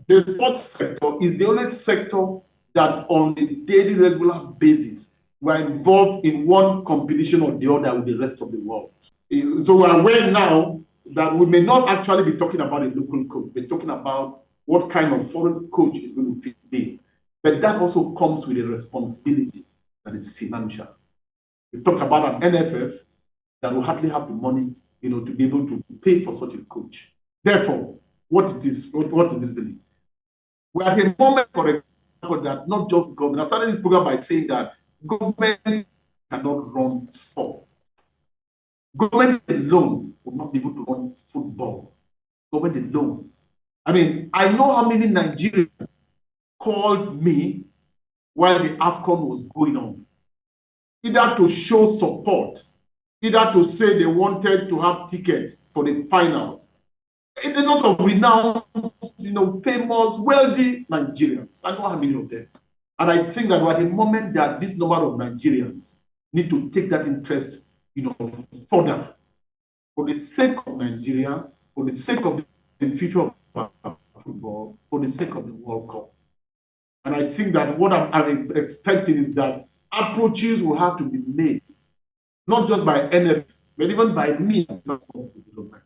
the sports sector is the only sector that on a daily, regular basis, we're involved in one competition or the other with the rest of the world. So we're aware now that we may not actually be talking about a local coach, we're talking about what kind of foreign coach is going to fit in. But that also comes with a responsibility that is financial. We talked about an NFF that will hardly have the money, to be able to pay for such a coach. Therefore, what is it really? We're at a moment, for example, that not just government. I started this program by saying that government cannot run sport. Government alone will not be able to run football. Government alone. I know how many Nigerians called me while the AFCON was going on, either to show support, either to say they wanted to have tickets for the finals. A lot of renowned, famous, wealthy Nigerians. I know how many of them. And I think that we're at the moment that this number of Nigerians need to take that interest, further. For the sake of Nigeria, for the sake of the future of football, for the sake of the World Cup. And I think that what I'm expecting is that approaches will have to be made not just by NF, but even by me as sports development.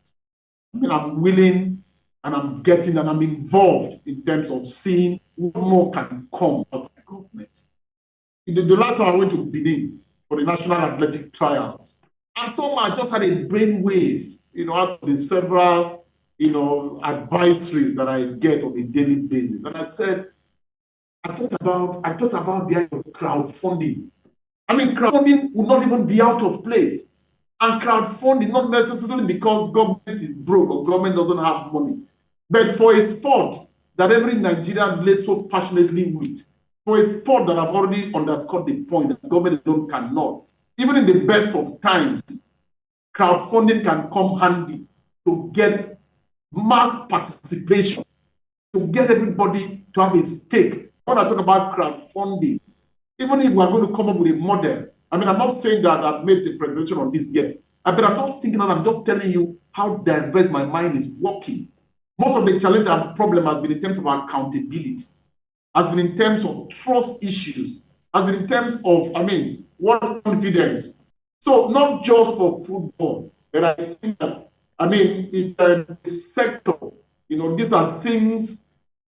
I mean, I'm willing and I'm getting and I'm involved in terms of seeing what more can come out of the government. The last time I went to Benin for the National Athletic Trials, and so I just had a brainwave, out of the several, advisories that I get on a daily basis. And I said, I thought about the idea of crowdfunding. I mean, crowdfunding would not even be out of place. And crowdfunding, not necessarily because government is broke or government doesn't have money, but for a sport that every Nigerian relates so passionately with, for a sport that I've already underscored the point that government alone cannot. Even in the best of times, crowdfunding can come handy to get mass participation, to get everybody to have a stake. When I talk about crowdfunding, even if we're going to come up with a model, I mean, I'm not saying that I've made the presentation on this yet, but I'm just thinking and I'm just telling you how diverse my mind is working. Most of the challenge and problem has been in terms of accountability, has been in terms of trust issues, has been in terms of, what confidence. So not just for football, but I think that, it's a sector, these are things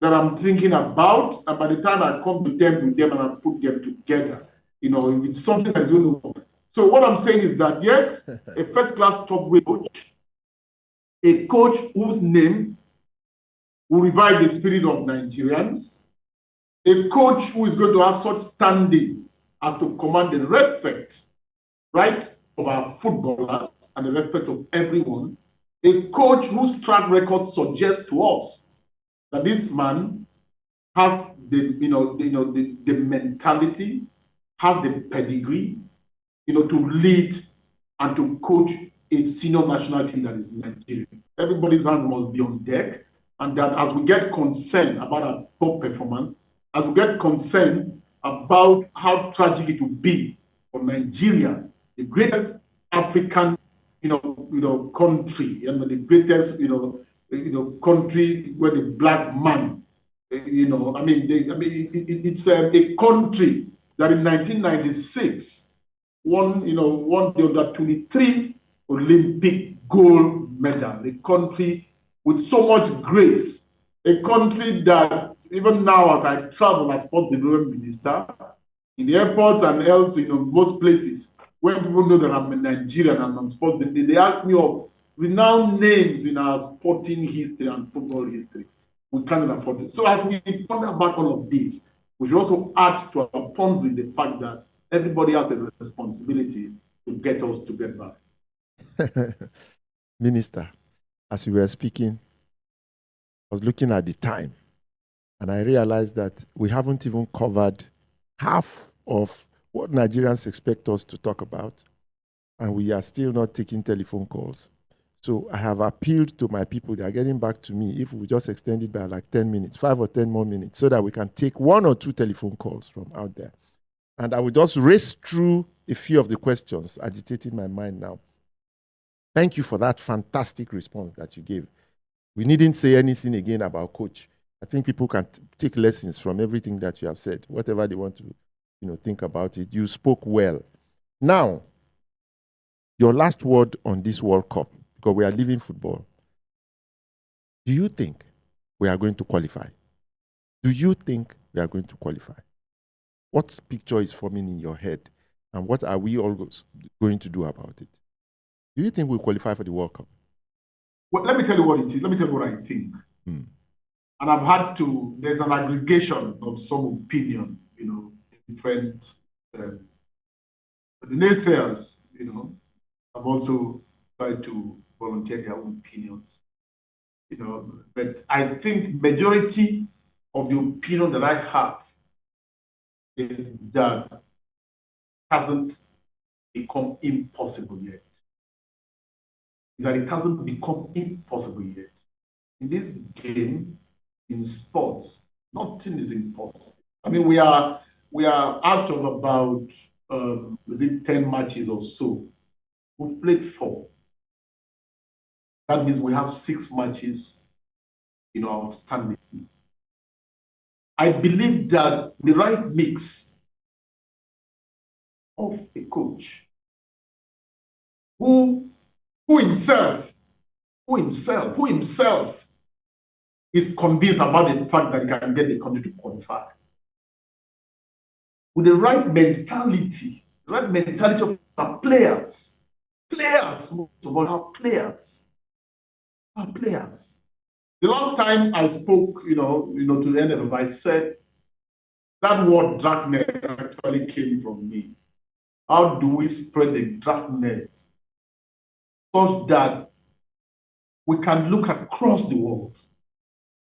that I'm thinking about, and by the time I come to them with them and I put them together, it's something that is going to work. So what I'm saying is that, yes, a first-class top-grade coach, a coach whose name will revive the spirit of Nigerians, a coach who is going to have such standing as to command the respect, right, of our footballers and the respect of everyone, a coach whose track record suggests to us that this man has the mentality, has the pedigree, to lead and to coach a senior national team that is Nigeria. Everybody's hands must be on deck, and that as we get concerned about our top performance, as we get concerned about how tragic it will be for Nigeria, the greatest African, country, and the greatest, country where the black man, it's a country that in 1996 won the under 23 Olympic gold medal. A country with so much grace. A country that even now, as I travel as sports development minister, in the airports and else, most places, when people know that I'm a Nigerian and I'm sports, they ask me of renowned names in our sporting history and football history. We cannot afford it. So as we ponder about all of this, we should also add to our pondering the fact that everybody has a responsibility to get us to get back. Minister, as you were speaking, I was looking at the time and I realized that we haven't even covered half of what Nigerians expect us to talk about, and we are still not taking telephone calls. So I have appealed to my people. They are getting back to me if we just extend it by like 10 minutes, 5 or 10 more minutes, so that we can take 1 or 2 telephone calls from out there. And I will just race through a few of the questions agitating my mind now. Thank you for that fantastic response that you gave. We needn't say anything again about coach. I think people can take lessons from everything that you have said, whatever they want to think about it. You spoke well. Now, your last word on this World Cup, because we are leaving football. Do you think we are going to qualify? Do you think we are going to qualify? What picture is forming in your head? And what are we all going to do about it? Do you think we'll qualify for the World Cup? Well, let me tell you what it is. Let me tell you what I think. And I've had to, there's an aggregation of some opinion, different, the naysayers, have also tried to volunteer their own opinions, but I think majority of the opinion that I have is that it hasn't become impossible yet. That it hasn't become impossible yet. In this game, in sports, nothing is impossible. I mean, we are out of about 10 matches or so. We've played 4. That means we have 6 matches, outstanding. I believe that the right mix of a coach, who himself is convinced about the fact that he can get the country to qualify. With the right mentality of our players, most of all, our players. The last time I spoke, to the NFF, I said that word dragnet actually came from me. How do we spread the dragnet such that we can look across the world?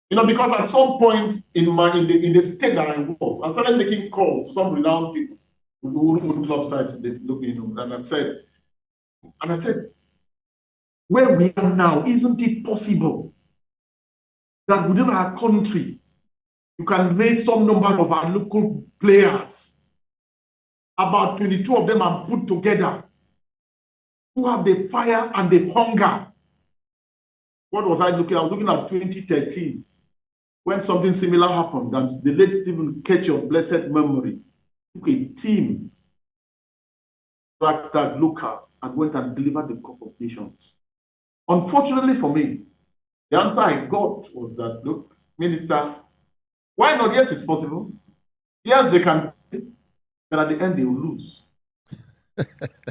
Because at some point in the state that I was, I started making calls to some renowned people who own club sites, and I said, where we are now, isn't it possible that within our country, you can raise some number of our local players, about 22 of them are put together, who have the fire and the hunger. What was I looking at? I was looking at 2013, when something similar happened, and the late Stephen Ketch of blessed memory took a team, that local, and went and delivered the Cup of Nations. Unfortunately for me, the answer I got was that, look, Minister, why not? Yes, it's possible. Yes, they can, but at the end they will lose.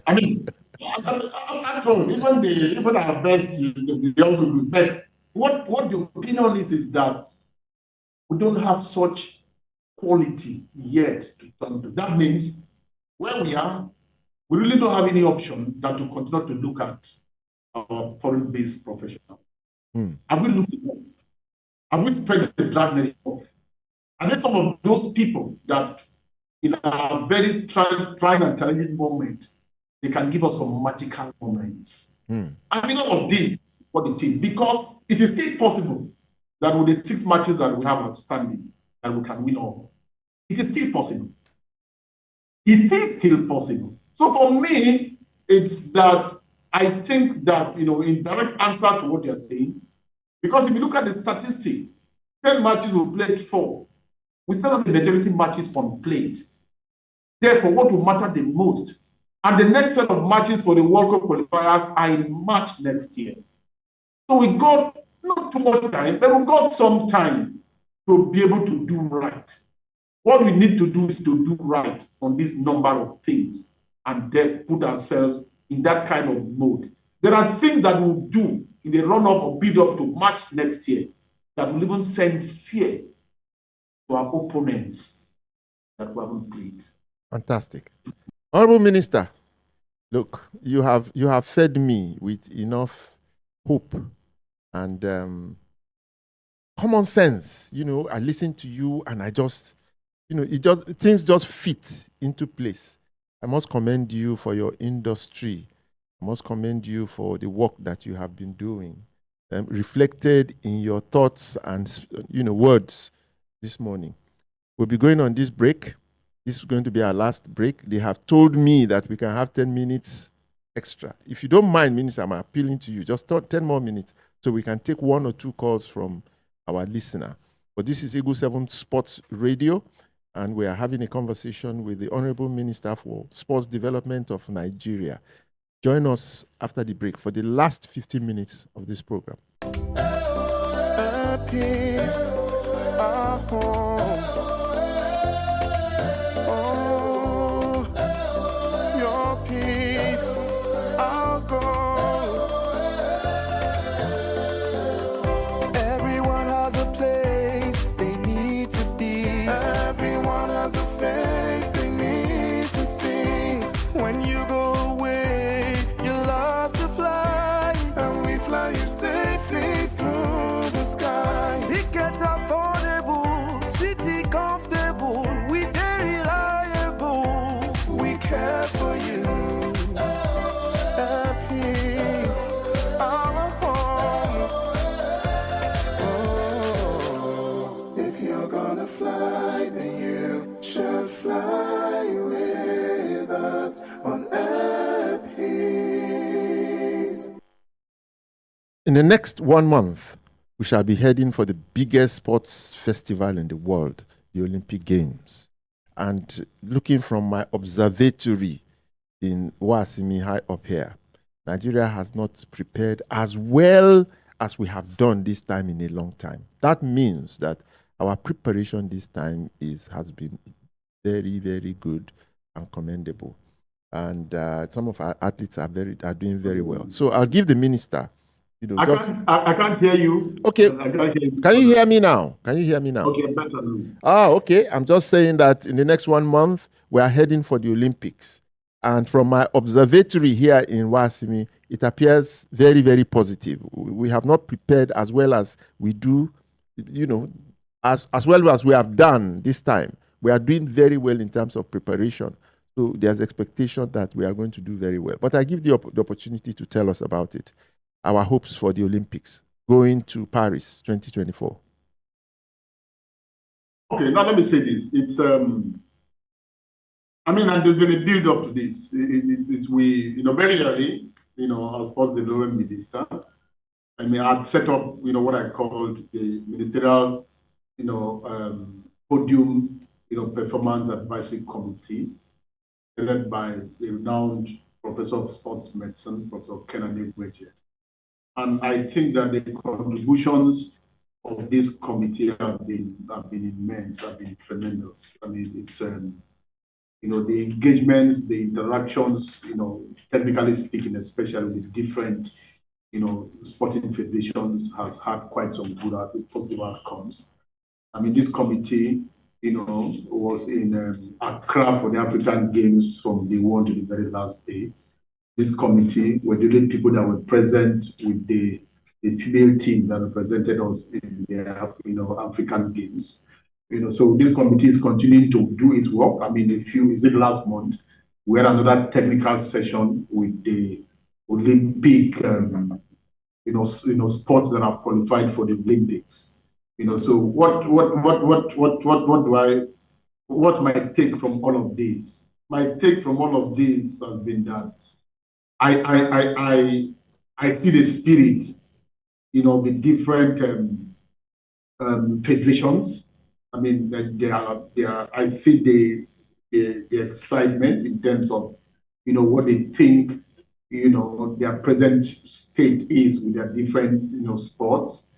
I mean, even our best, they also lose. But what the opinion is that we don't have such quality yet to turn to. That means where we are, we really don't have any option than to continue to look at our foreign-based professionals. Have we looked at them? Have we spread the dragnet off? And then some of those people that in a very trying and challenging moment, they can give us some magical moments. I mean, all of this, what it is, because it is still possible that with the 6 matches that we have outstanding, that we can win all. It is still possible. It is still possible. So for me, it's that I think that, in direct answer to what you're saying, because if you look at the statistic, 10 matches we played 4. We still have the majority matches unplayed. Therefore, what will matter the most? And the next set of matches for the World Cup qualifiers are in March next year. So we got not too much time, but we got some time to be able to do right. What we need to do is to do right on this number of things and then put ourselves in that kind of mode. There are things that we'll do in the run-up or build-up to March next year that will even send fear to our opponents that we haven't played. Fantastic. Honourable Minister, look, you have fed me with enough hope and common sense. I listen to you and I just, things just fit into place. I must commend you for your industry. I must commend you for the work that you have been doing, reflected in your thoughts and words this morning. We'll be going on this break. This is going to be our last break. They have told me that we can have 10 minutes extra. If you don't mind, Minister, I'm appealing to you. Just 10 more minutes so we can take 1 or 2 calls from our listener. But this is Eagle 7 Sports Radio, and we are having a conversation with the Honourable Minister for Sports Development of Nigeria. Join us after the break for the last 15 minutes of this program. In the next 1 month, we shall be heading for the biggest sports festival in the world, the Olympic Games. And looking from my observatory in Osimhen high up here, Nigeria has not prepared as well as we have done this time in a long time. That means that our preparation this time has been very, very good and commendable. And some of our athletes are doing very well. So I'll give the minister. I can't hear you. Okay. I can't hear you. Can you hear me now? Okay, better now. Okay. I'm just saying that in the next 1 month, we are heading for the Olympics. And from my observatory here in Osimhen, it appears very, very positive. We have not prepared as well as we do, as well as we have done this time. We are doing very well in terms of preparation. So there's expectation that we are going to do very well. But I give the opportunity to tell us about it. Our hopes for the Olympics going to Paris 2024. Okay, now let me say this. It's and there's been a build up to this. It's very early, as sports development minister. I'd set up, what I called the ministerial, podium, performance advisory committee, led by a renowned professor of sports medicine, Professor Finidi Gèorge. And I think that the contributions of this committee have been immense, have been tremendous. It's the engagements, the interactions, technically speaking, especially with different, sporting federations, has had quite some good positive outcomes. This committee, was in Accra for the African Games from day one to the very last day. This committee were the people that were present with the female team that represented us in the African Games. So this committee is continuing to do its work. Last month, we had another technical session with the Olympic, sports that are qualified for the Olympics. So what's my take from all of this? My take from all of this has been that I see the spirit, the different federations. I see the excitement in terms of, what they think, their present state is with their different, sports.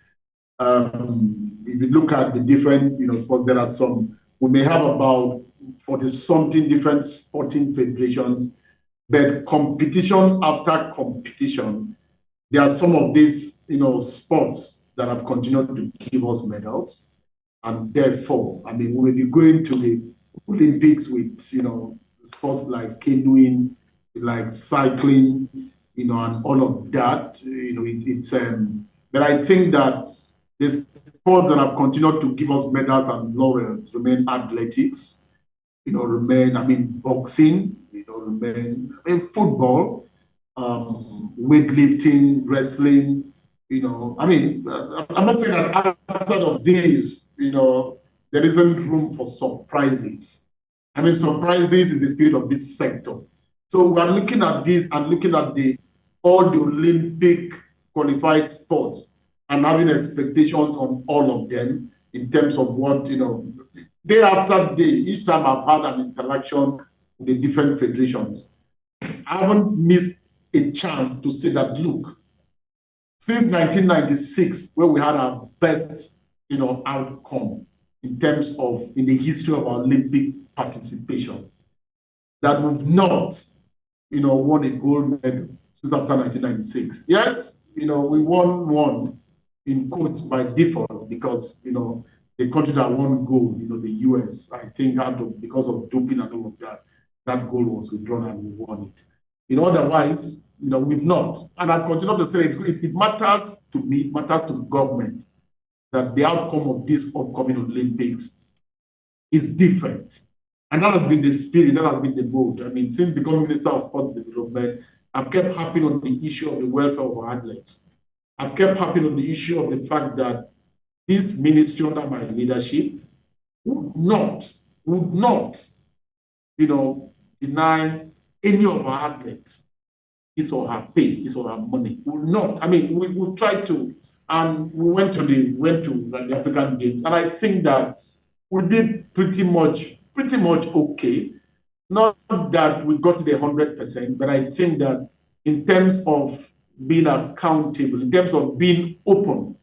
If you look at the different, sports, there are some, we may have about 40-something different sporting federations, but competition after competition, there are some of these, sports that have continued to give us medals. And therefore, we will be going to the Olympics with, sports like canoeing, like cycling, and all of that. But I think that the sports that have continued to give us medals and laurels remain athletics, remain boxing, remain football, weightlifting, wrestling. I'm not saying that outside of this, there isn't room for surprises. Surprises is the spirit of this sector. So we're looking at this and looking at all the Olympic qualified sports and having expectations on all of them in terms of what, day after day, each time I've had an interaction with the different federations, I haven't missed a chance to say that, look, since 1996, where we had our best, outcome in terms of, in the history of our Olympic participation, that we've not, won a gold medal since after 1996. Yes, we won one in quotes by default because, the country that won gold, the US, I think because of doping and all of that, that gold was withdrawn and we won it. Otherwise, we've not. And I've continued to say it matters to me, it matters to government that the outcome of this upcoming Olympics is different. And that has been the spirit, that has been the mood. Since becoming Minister of Sports Development, I've kept harping on the issue of the welfare of our athletes. I've kept harping on the issue of the fact that this ministry under my leadership would not, deny any of our athletes his or her pay, his or her money. Would not. We tried to, and we went to the African Games, and I think that we did pretty much okay. Not that we got to the 100%, but I think that in terms of being accountable, in terms of being open.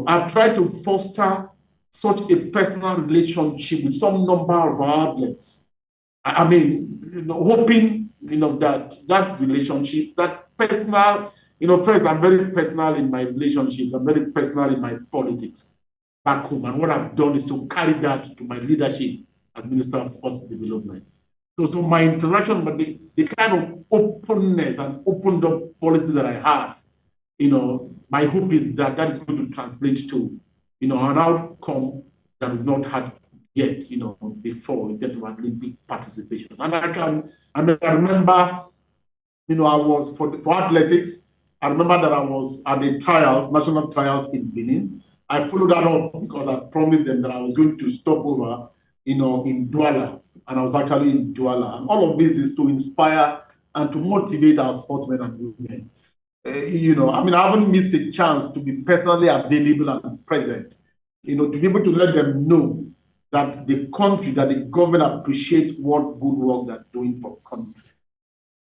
I've tried to foster such a personal relationship with some number of outlets. I mean, hoping, that relationship, that personal, first, I'm very personal in my relationship. I'm very personal in my politics back home. And what I've done is to carry that to my leadership as Minister of Sports Development. So my interaction, but the kind of openness and opened up policy that I have, my hope is that is going to translate to, an outcome that we've not had yet, before in terms of Olympic participation. And I remember, I was for athletics. I remember that I was at the trials, national trials in Benin. I followed that up because I promised them that I was going to stop over, in Douala, and I was actually in Douala. And all of this is to inspire and to motivate our sportsmen and women. I haven't missed a chance to be personally available and present, to be able to let them know that the country, that the government appreciates what good work they're doing for country.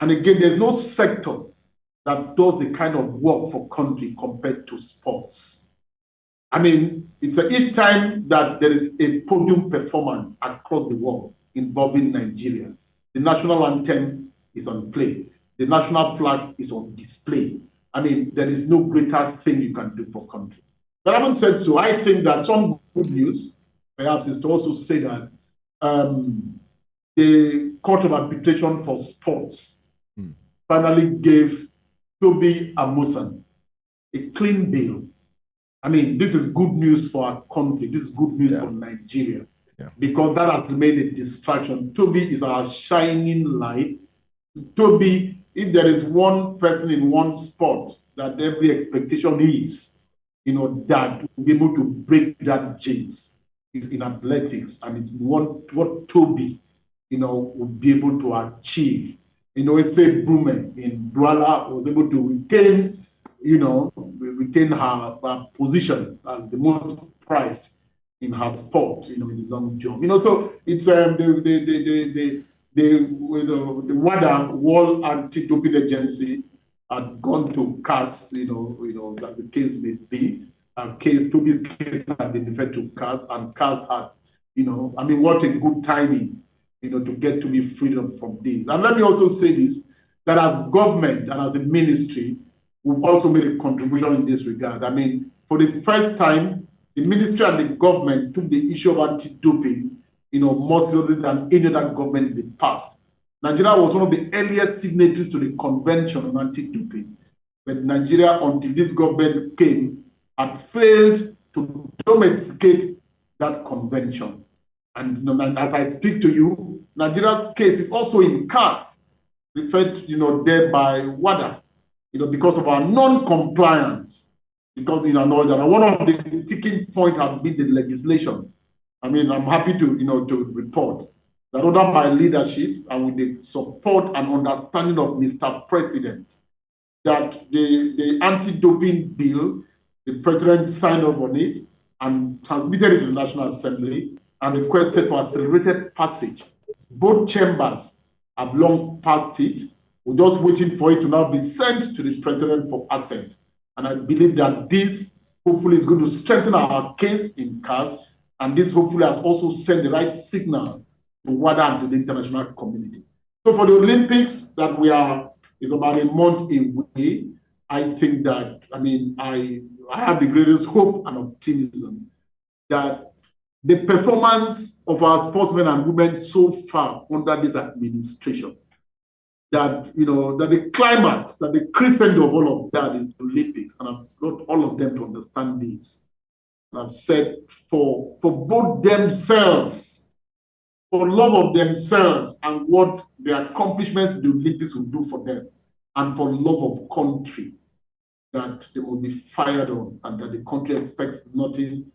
And again, there's no sector that does the kind of work for country compared to sports. I mean, it's each time that there is a podium performance across the world involving Nigeria, the national anthem is on play, the national flag is on display. I mean, there is no greater thing you can do for country. But having said so, I think that some good news, perhaps, is to also say that the Court of Arbitration for Sports finally gave Toby Amosan a clean bill. I mean, this is good news for our country. This is good news for Nigeria, because that has remained a distraction. Toby is our shining light. Toby, if there is one person in one sport that every expectation is, that will be able to break that jinx, is in athletics, and it's what Toby, will be able to achieve. Say Brumen in Douala was able to retain her position as the most prized in her sport, in the long jump. So it's the WADA, World Anti-Doping Agency, had gone to CAS, as the case may be. Toby's case had been referred to CAS, and CAS had, what a good timing, to get to be freedom from this. And let me also say this, that as government and as a ministry, we've also made a contribution in this regard. I mean, for the first time, the ministry and the government took the issue of anti-doping, more seriously than any other government in the past. Nigeria was one of the earliest signatories to the Convention on Anti-Doping, but Nigeria, until this government came, had failed to domesticate that convention. And as I speak to you, Nigeria's case is also in CAS, referred, there by WADA, because of our non-compliance. Because, that one of the sticking points has been the legislation. I mean, I'm happy to, to report that under my leadership and with the support and understanding of Mr. President, that the anti-doping bill, the president signed off on it and transmitted it to the National Assembly and requested for accelerated passage. Both chambers have long passed it. We're just waiting for it to now be sent to the president for assent. And I believe that this hopefully is going to strengthen our case in CAS, and this hopefully has also sent the right signal to WADA and to the international community. So for the Olympics that is about a month away, I think that, I have the greatest hope and optimism that the performance of our sportsmen and women so far under this administration, that that the climax, that the crescendo of all of that is the Olympics, and I've got all of them to understand this. And I've said for both themselves, for love of themselves and what the accomplishments the Olympics will do for them, and for love of country, that they will be fired on, and that the country expects nothing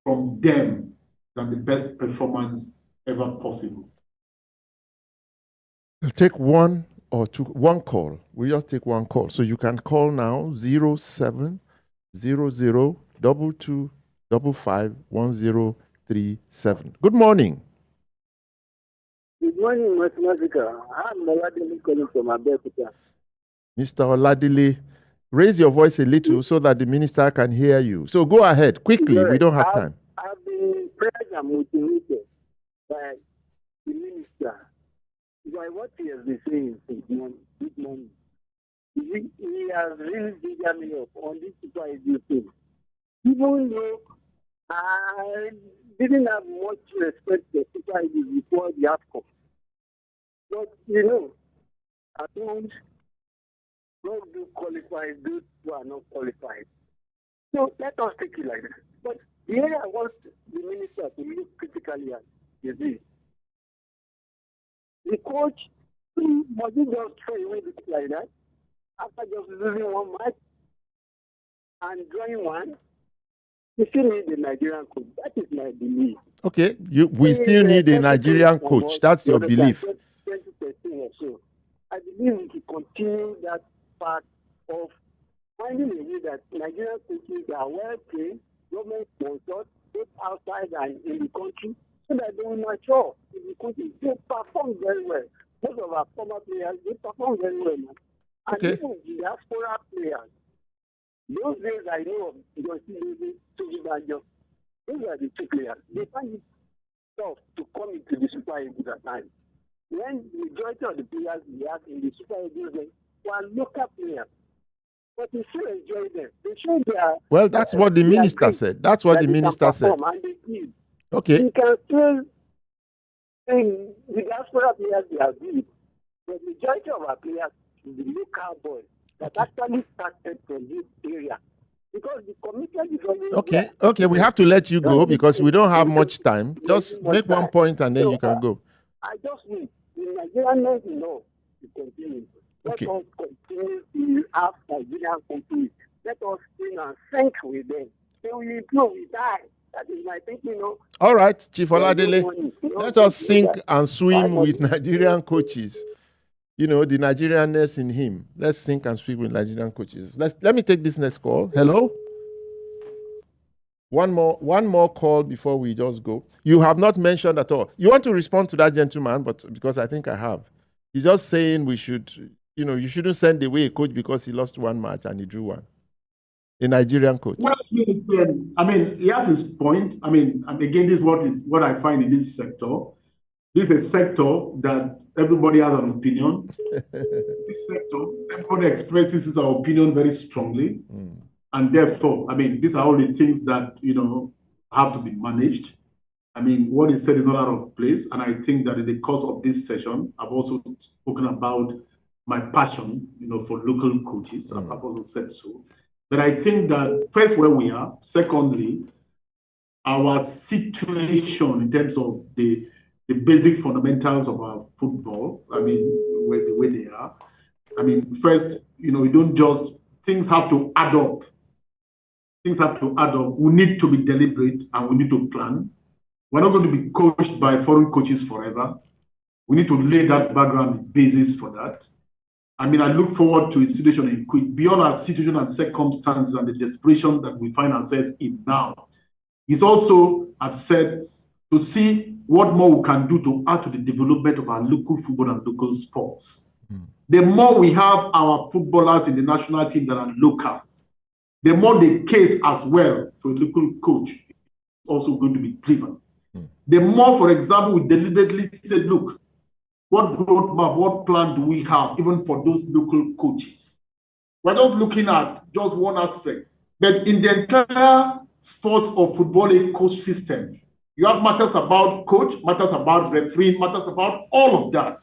from them than the best performance ever possible. We'll take one call. We just take one call. So you can call now 0700 22 55 1037. Good morning. Good morning, Mathematica. I'm Moladini calling from Abeokuta. Mr. Oladile, raise your voice a little so that the minister can hear you. So go ahead, quickly. We don't have time. I've been praised and motivated by the minister by what he has been saying since morning. He has really given me up on this Super Eagles thing. Even though I didn't have much respect for Super Eagles before the AFCON. But, at once, those do qualify, those who are not qualified. So let us take it like that. But the area I want the minister to look critically at is this. The coach must just throw away the like that after just losing one match and drawing one. We still need the Nigerian coach. That is my belief. Okay, we still need a Nigerian coach. That's your belief. 2013 or so. I believe we should continue that part of finding a way that Nigerian coaches are well trained, government sponsored, both outside and in the country, so that they will mature in the country. They perform very well. Most of our former players, they perform very well. And even the diaspora players, those days I know of those are the two players. They find it tough to come into the Super Eagles at times. When the majority of the players we have in the Super Eagles were local players. But we still enjoy them. They show their... Well, that's what the minister said. That's what the minister said. Okay. We can still... In the diaspora players, they are good. The majority of our players is the local boys that actually started from this area. Because the commitment is always Okay, we have to let you go because we don't have much time. Just make one point and then you can go. I just need the Nigerian men to know to continue. Let us continue to have Nigerian countries. Let us sing and sing with them. They will improve, we die. That is my thinking. All right, Chief Oladele, let us sink and swim with Nigerian coaches. The Nigerianness in him. Let's sink and swim with Nigerian coaches. Let me take this next call. Hello? One more call before we just go. You have not mentioned at all. You want to respond to that gentleman, but because I think I have. He's just saying we should, you shouldn't send away a coach because he lost one match and he drew one. A Nigerian coach. Well, he has his point. And again, this is what I find in this sector. This is a sector that everybody has an opinion. This sector, everybody expresses his opinion very strongly. And therefore, these are all the things that, have to be managed. What he said is not out of place. And I think that in the course of this session, I've also spoken about my passion, for local coaches. I've also said so. But I think that first, where we are. Secondly, our situation in terms of the basic fundamentals of our football, the way they are. First, we don't just, things have to add up. Things have to add up. We need to be deliberate and we need to plan. We're not going to be coached by foreign coaches forever. We need to lay that background basis for that. I look forward to a situation in quick, beyond our situation and circumstances and the desperation that we find ourselves in now. It's also, I've said, to see what more we can do to add to the development of our local football and local sports. The more we have our footballers in the national team that are local, the more the case as well for a local coach is also going to be driven. The more, for example, we deliberately said, look, what roadmap, what plan do we have even for those local coaches? We're not looking at just one aspect, but in the entire sports or football ecosystem, you have matters about coach, matters about referee, matters about all of that.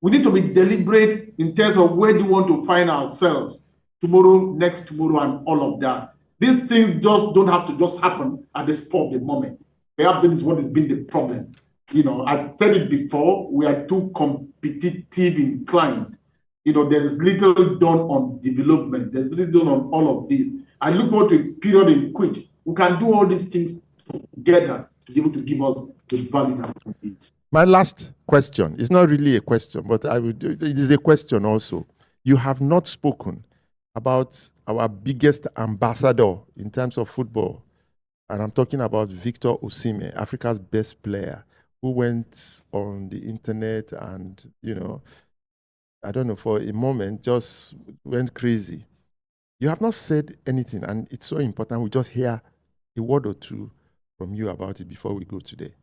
We need to be deliberate in terms of where do we want to find ourselves tomorrow, next tomorrow, and all of that. These things just don't have to just happen at the spur of the moment. Perhaps that is what has been the problem. I've said it before, we are too competitive inclined. There's little done on development. There's little done on all of this. I look forward to a period in which we can do all these things together to be able to give us the value that we need. My last question is not really a question, but it is a question also. You have not spoken about our biggest ambassador in terms of football. And I'm talking about Victor Osimhen, Africa's best player, who went on the internet and, I don't know, for a moment, just went crazy. You have not said anything, and it's so important. We just hear a word or two from you about it before we go today.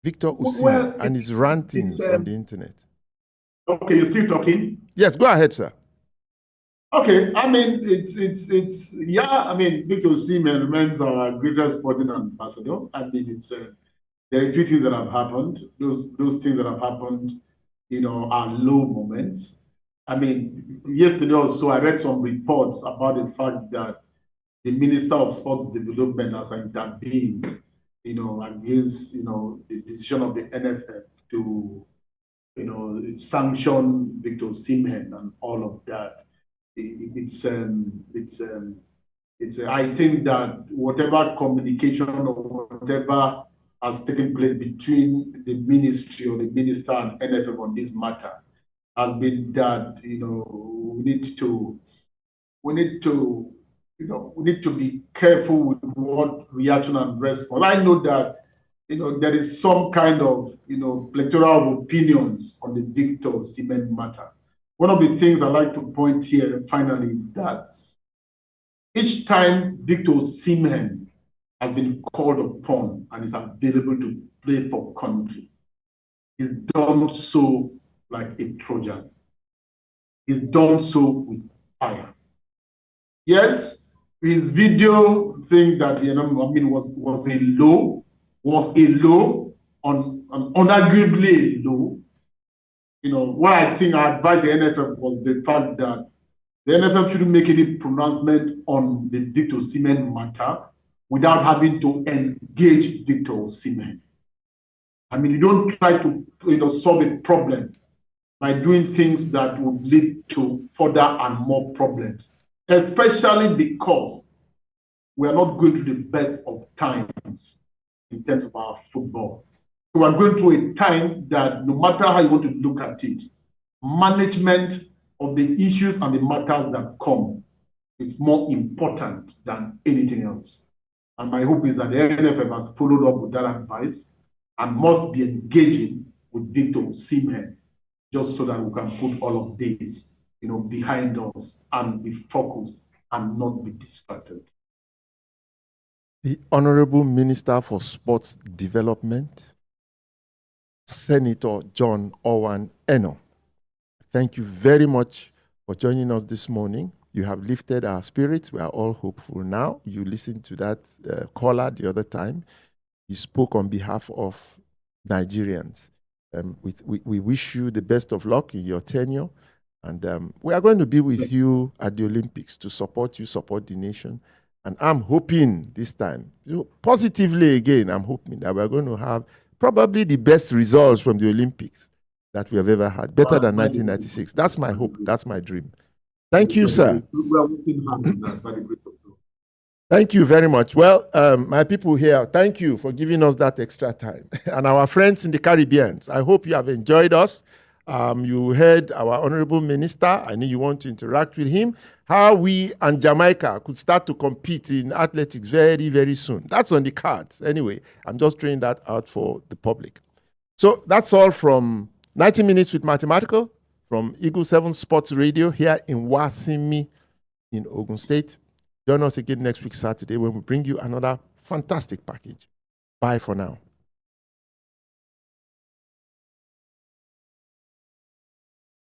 Victor Osimhen and his rantings on the internet. Okay, you're still talking? Yes, go ahead, sir. Okay, I mean, I mean, Victor Osimhen remains our greatest sporting ambassador. I mean, there are a few things that have happened. Those things that have happened, are low moments. I mean, yesterday also, I read some reports about the fact that the Minister of Sports Development has intervened, against, the decision of the NFF to, sanction Victor Osimhen and all of that. I think that whatever communication or whatever has taken place between the ministry or the minister and NFF on this matter has been that we need to be careful with what reaction and response. I know that there is some kind of plethora of opinions on the Victor Osimhen matter. One of the things I like to point here finally is that each time Victor Osimhen has been called upon and is available to play for country, he's done so like a Trojan. He's done so with fire. Yes, his video thing that was a low, unarguably a low. What I think I advised the NFF was the fact that the NFF shouldn't make any pronouncement on the Victor Osimhen matter without having to engage Victor Osimhen. I mean, you don't try to solve a problem by doing things that would lead to further and more problems, especially because we are not going through the best of times in terms of our football. So we're going through a time that no matter how you want to look at it, management of the issues and the matters that come is more important than anything else. And my hope is that the NFF has followed up with that advice and must be engaging with Victor Osimhen just so that we can put all of this, behind us and be focused and not be distracted. The Honourable Minister for Sports Development, Senator John Owen Eno. Thank you very much for joining us this morning. You have lifted our spirits. We are all hopeful now. You listened to that caller the other time. He spoke on behalf of Nigerians. We wish you the best of luck in your tenure. And we are going to be with you at the Olympics to support you, support the nation. And I'm hoping this time, positively again, I'm hoping that we're going to have probably the best results from the Olympics that we have ever had, better than 1996. That's my hope. That's my dream. Thank you, sir. We are working hard on that by the grace of God. Thank you very much. Well, my people here, thank you for giving us that extra time. And our friends in the Caribbean, I hope you have enjoyed us. You heard our Honourable Minister. I know you want to interact with him. How we and Jamaica could start to compete in athletics very, very soon. That's on the cards. Anyway, I'm just throwing that out for the public. So that's all from 90 Minutes with Mathematical from Eagle 7 Sports Radio here in Wasimi in Ogun State. Join us again next week, Saturday, when we bring you another fantastic package. Bye for now.